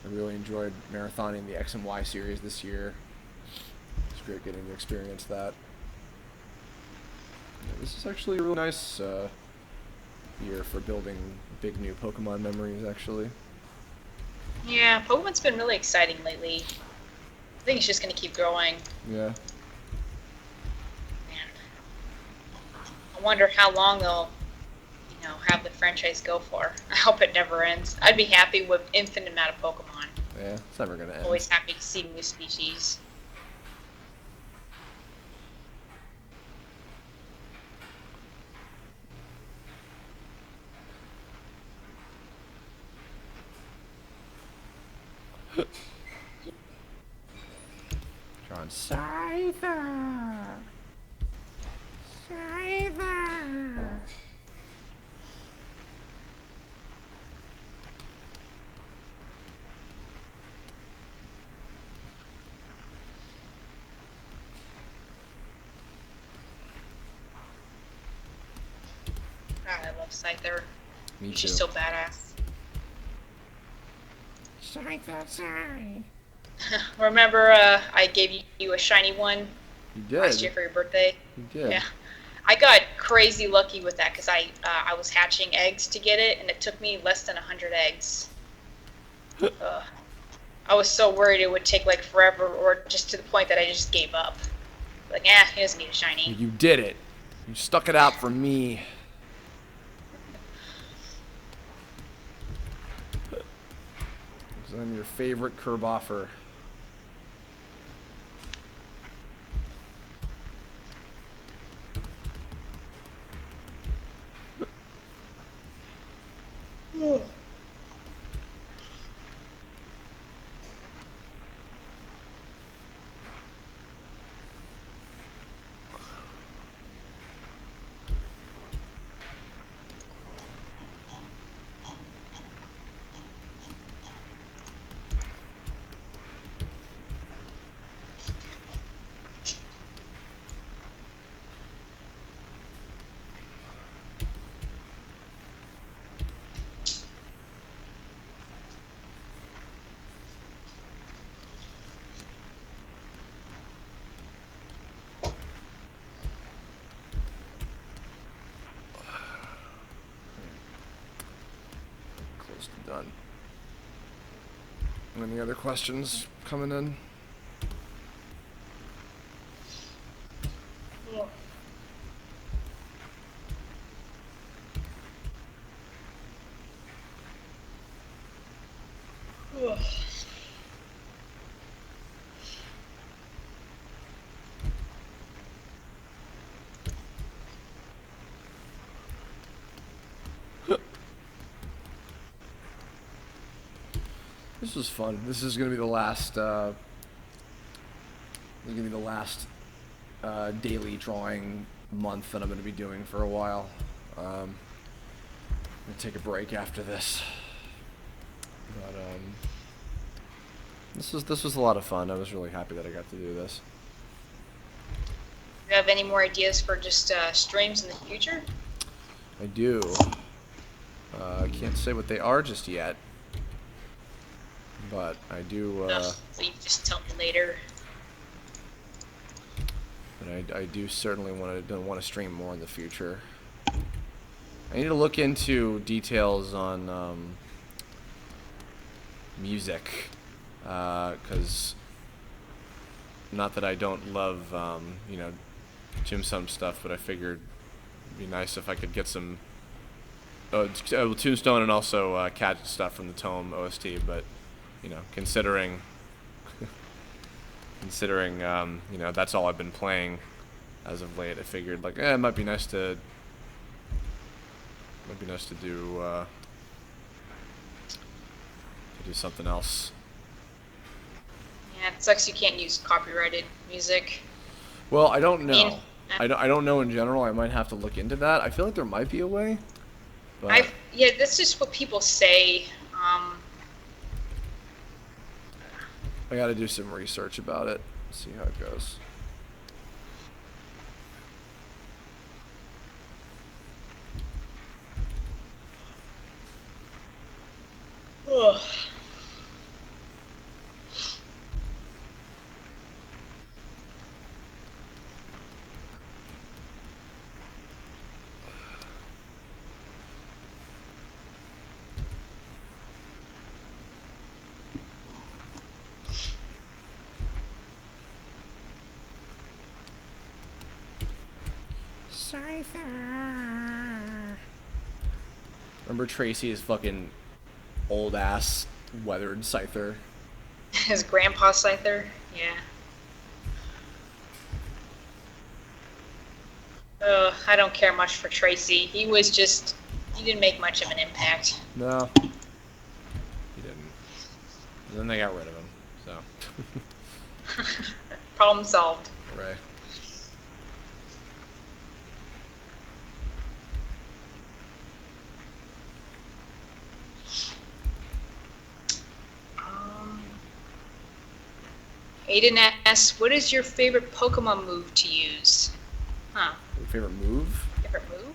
I really enjoyed marathoning the X and Y series this year. It's great getting to experience that. Yeah, this is actually a really nice year for building big new Pokemon memories, actually. Yeah, Pokemon's been really exciting lately. I think it's just going to keep growing. Yeah. Man, I wonder how long they'll, have the franchise go for. I hope it never ends. I'd be happy with infinite amount of Pokemon. Yeah, it's never gonna end. Always happy to see new species. John. Scyther! Scyther! God, I love Scyther. Me He's too. just so badass. Scyther, Scyther! Remember, I gave you a shiny one You did. last year for your birthday? You did. Yeah. I got crazy lucky with that because I was hatching eggs to get it, and it took me less than 100 eggs. I was so worried it would take forever, or just to the point that I just gave up. Like, he doesn't need a shiny. You did it. You stuck it out for me. Because I'm your favorite Kirb offer. done. Any other questions coming in? Yeah. Ugh. This was fun. This is gonna be the last. Daily drawing month that I'm gonna be doing for a while. I'm gonna take a break after this. But this was a lot of fun. I was really happy that I got to do this. Do you have any more ideas for just streams in the future? I do. I can't say what they are just yet. But I do. So you just tell me later. But I do certainly want to stream more in the future. I need to look into details on music, because not that I don't love you know, Tombstone stuff, but I figured it'd be nice if I could get some Tombstone and also Cat stuff from the Tome OST, but you know, considering you know, that's all I've been playing as of late, I figured like it might be nice to do something else. Yeah, it sucks you can't use copyrighted music. Well, I don't know. I don't know in general. I might have to look into that. I feel like there might be a way. But Yeah, that's just what people say. I got to do some research about it. See how it goes. Ugh. Scyther. Remember Tracy's fucking old ass weathered Scyther? His grandpa Scyther? Yeah. I don't care much for Tracy. He didn't make much of an impact. No. He didn't. And then they got rid of him, so. Problem solved. Right. Aiden asks, what is your favorite Pokemon move to use? Huh. Your favorite move? Favorite move?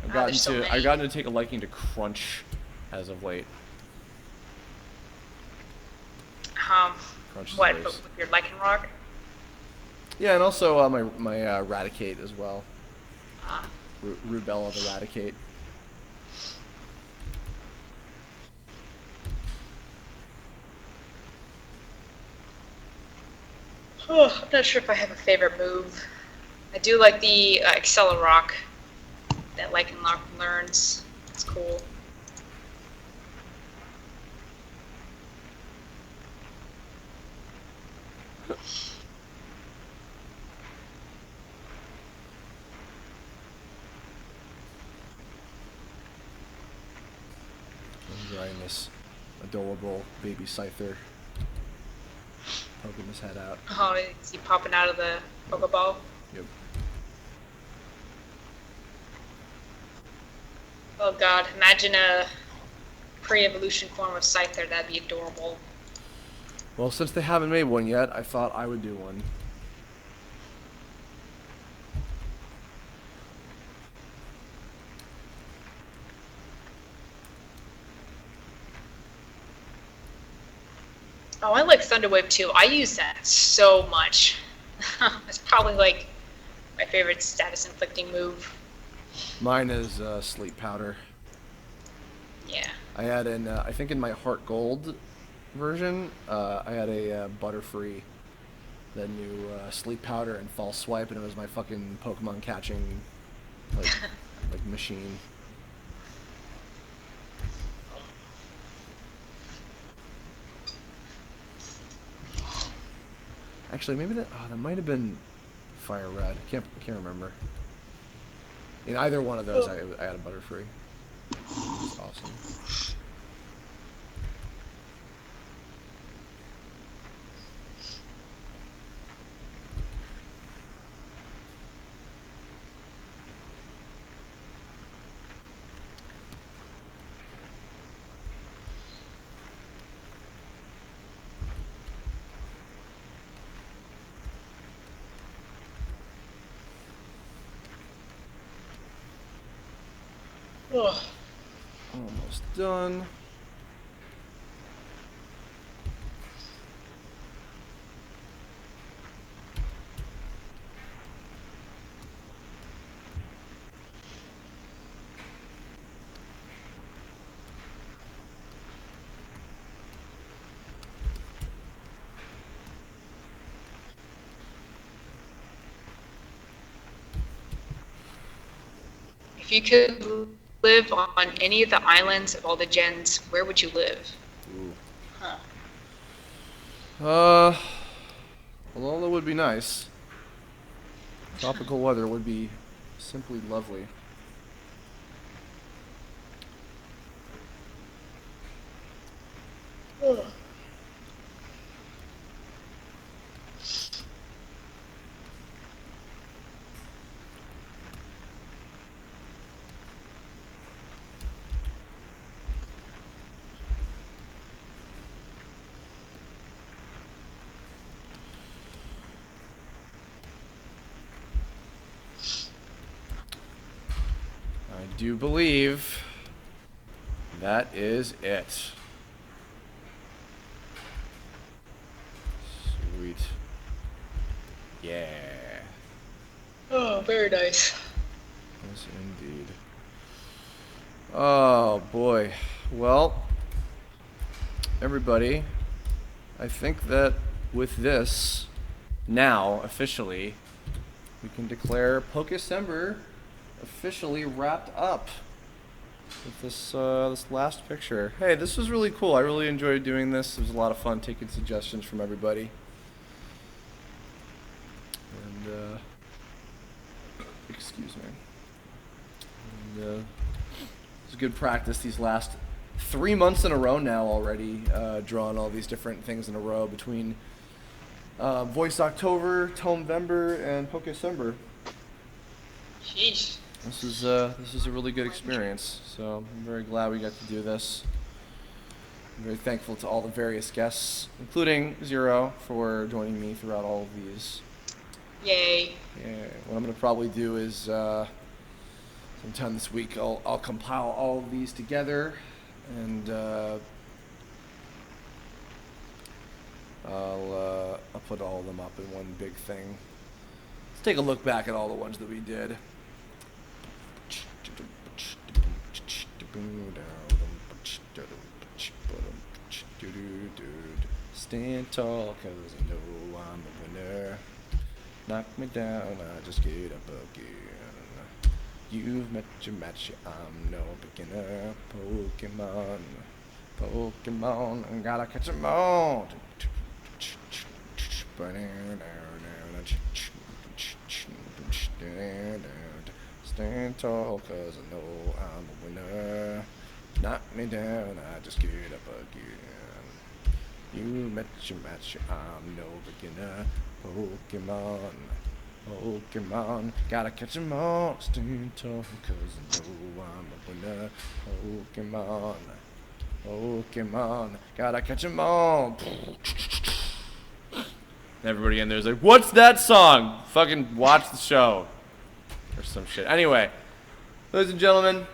I've gotten to take a liking to Crunch as of late. Crunch is What, nice. but with your Lycanroc? Yeah, and also my Raticate as well. Ah. Rubella the Raticate. Oh, I'm not sure if I have a favorite move. I do like the Accelerock that Lycanroc learns. It's cool. I'm enjoying this adorable baby Scyther poking his head out. Oh, is he popping out of the Pokeball? Yep. Oh god, imagine a pre-evolution form of Scyther. That'd be adorable. Well, since they haven't made one yet, I thought I would do one. Oh, I like Thunderwave too. I use that so much. It's probably like my favorite status inflicting move. Mine is Sleep Powder. Yeah. I had I think in my Heart Gold version, I had a Butterfree, that new Sleep Powder and False Swipe, and it was my fucking Pokemon catching, like, like machine. Actually, maybe that might have been Fire Red. Can't remember. In either one of those, I had a Butterfree. It's awesome. Ugh. Almost done. If you could live on any of the islands of all the gens, where would you live? Ooh. Huh. Well, that would be nice. Tropical weather would be simply lovely. Ugh. I do believe that is it. Sweet. Yeah. Oh, very nice. Yes, indeed. Oh, boy. Well, everybody, I think that with this, now, officially, we can declare Pokécember officially wrapped up with this this last picture. Hey, this was really cool. I really enjoyed doing this. It was a lot of fun taking suggestions from everybody. And excuse me. And it's good practice these last 3 months in a row now already, drawing all these different things in a row between Voice October, Tomevember, and Pokécember. Sheesh. This is a really good experience, so I'm very glad we got to do this. I'm very thankful to all the various guests, including Zero, for joining me throughout all of these. Yay. Yeah, what I'm gonna probably do is sometime this week I'll compile all of these together, and I'll put all of them up in one big thing. Let's take a look back at all the ones that we did. Stand tall, cause I know I'm a winner. Knock me down, I just get up again. You've met your match, I'm no beginner. Pokemon, I gotta catch 'em all. Stand tall, cause I know I'm a winner. Knock me down, I just get up again. You met your match, I'm no beginner. Pokemon, gotta catch 'em all. Stand tall, cause I know I'm a winner. Pokemon, gotta catch 'em all. Everybody in there's like, what's that song? Fucking watch the show. Or some shit. Anyway, ladies and gentlemen,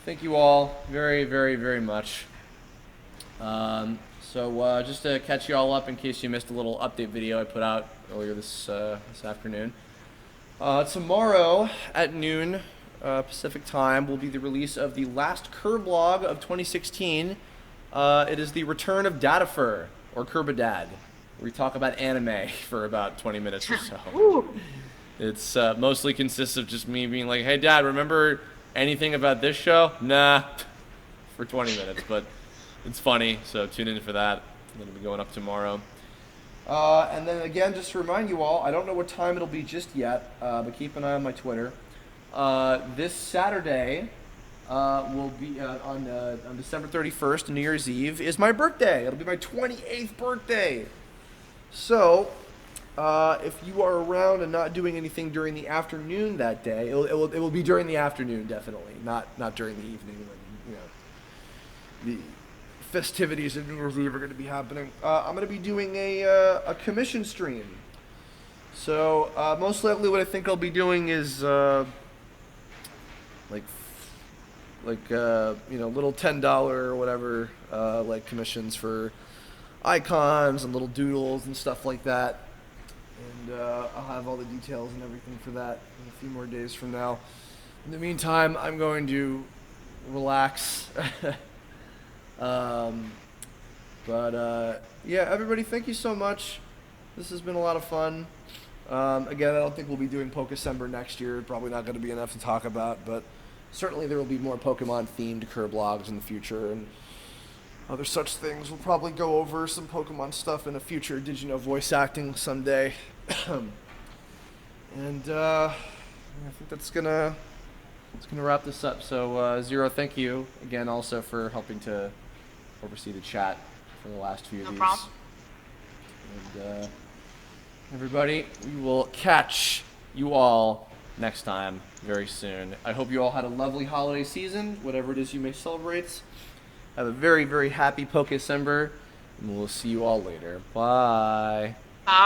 thank you all very, very, very much. So just to catch you all up in case you missed a little update video I put out earlier this afternoon. Tomorrow at noon, Pacific time will be the release of the last Kirblog of 2016. It is the return of Datafer, or Kirbadad, where we talk about anime for about 20 minutes or so. It's mostly consists of just me being like, hey, Dad, remember anything about this show? Nah, for 20 minutes, but it's funny, so tune in for that. It'll be going up tomorrow. And then again, just to remind you all, I don't know what time it'll be just yet, but keep an eye on my Twitter. This Saturday will be on December 31st, New Year's Eve, is my birthday. It'll be my 28th birthday. So, if you are around and not doing anything during the afternoon that day, it will be during the afternoon, definitely, not during the evening when the festivities of New Year's Eve are going to be happening. I'm going to be doing a commission stream. So most likely, what I think I'll be doing is like little $10 or whatever like commissions for icons and little doodles and stuff like that. And I'll have all the details and everything for that in a few more days from now. In the meantime, I'm going to relax. Yeah, everybody, thank you so much. This has been a lot of fun. Again, I don't think we'll be doing Pokécember next year. Probably not going to be enough to talk about, but certainly there will be more Pokemon-themed Kirblogs in the future and other such things. We'll probably go over some Pokemon stuff in a future Did You Know voice acting someday. And I think that's gonna wrap this up. So Zero, thank you again also for helping to oversee the chat for the last few of these. No problem. And everybody, we will catch you all next time very soon. I hope you all had a lovely holiday season, whatever it is you may celebrate. Have a very, very happy Pokécember, and we'll see you all later. Bye. Bye.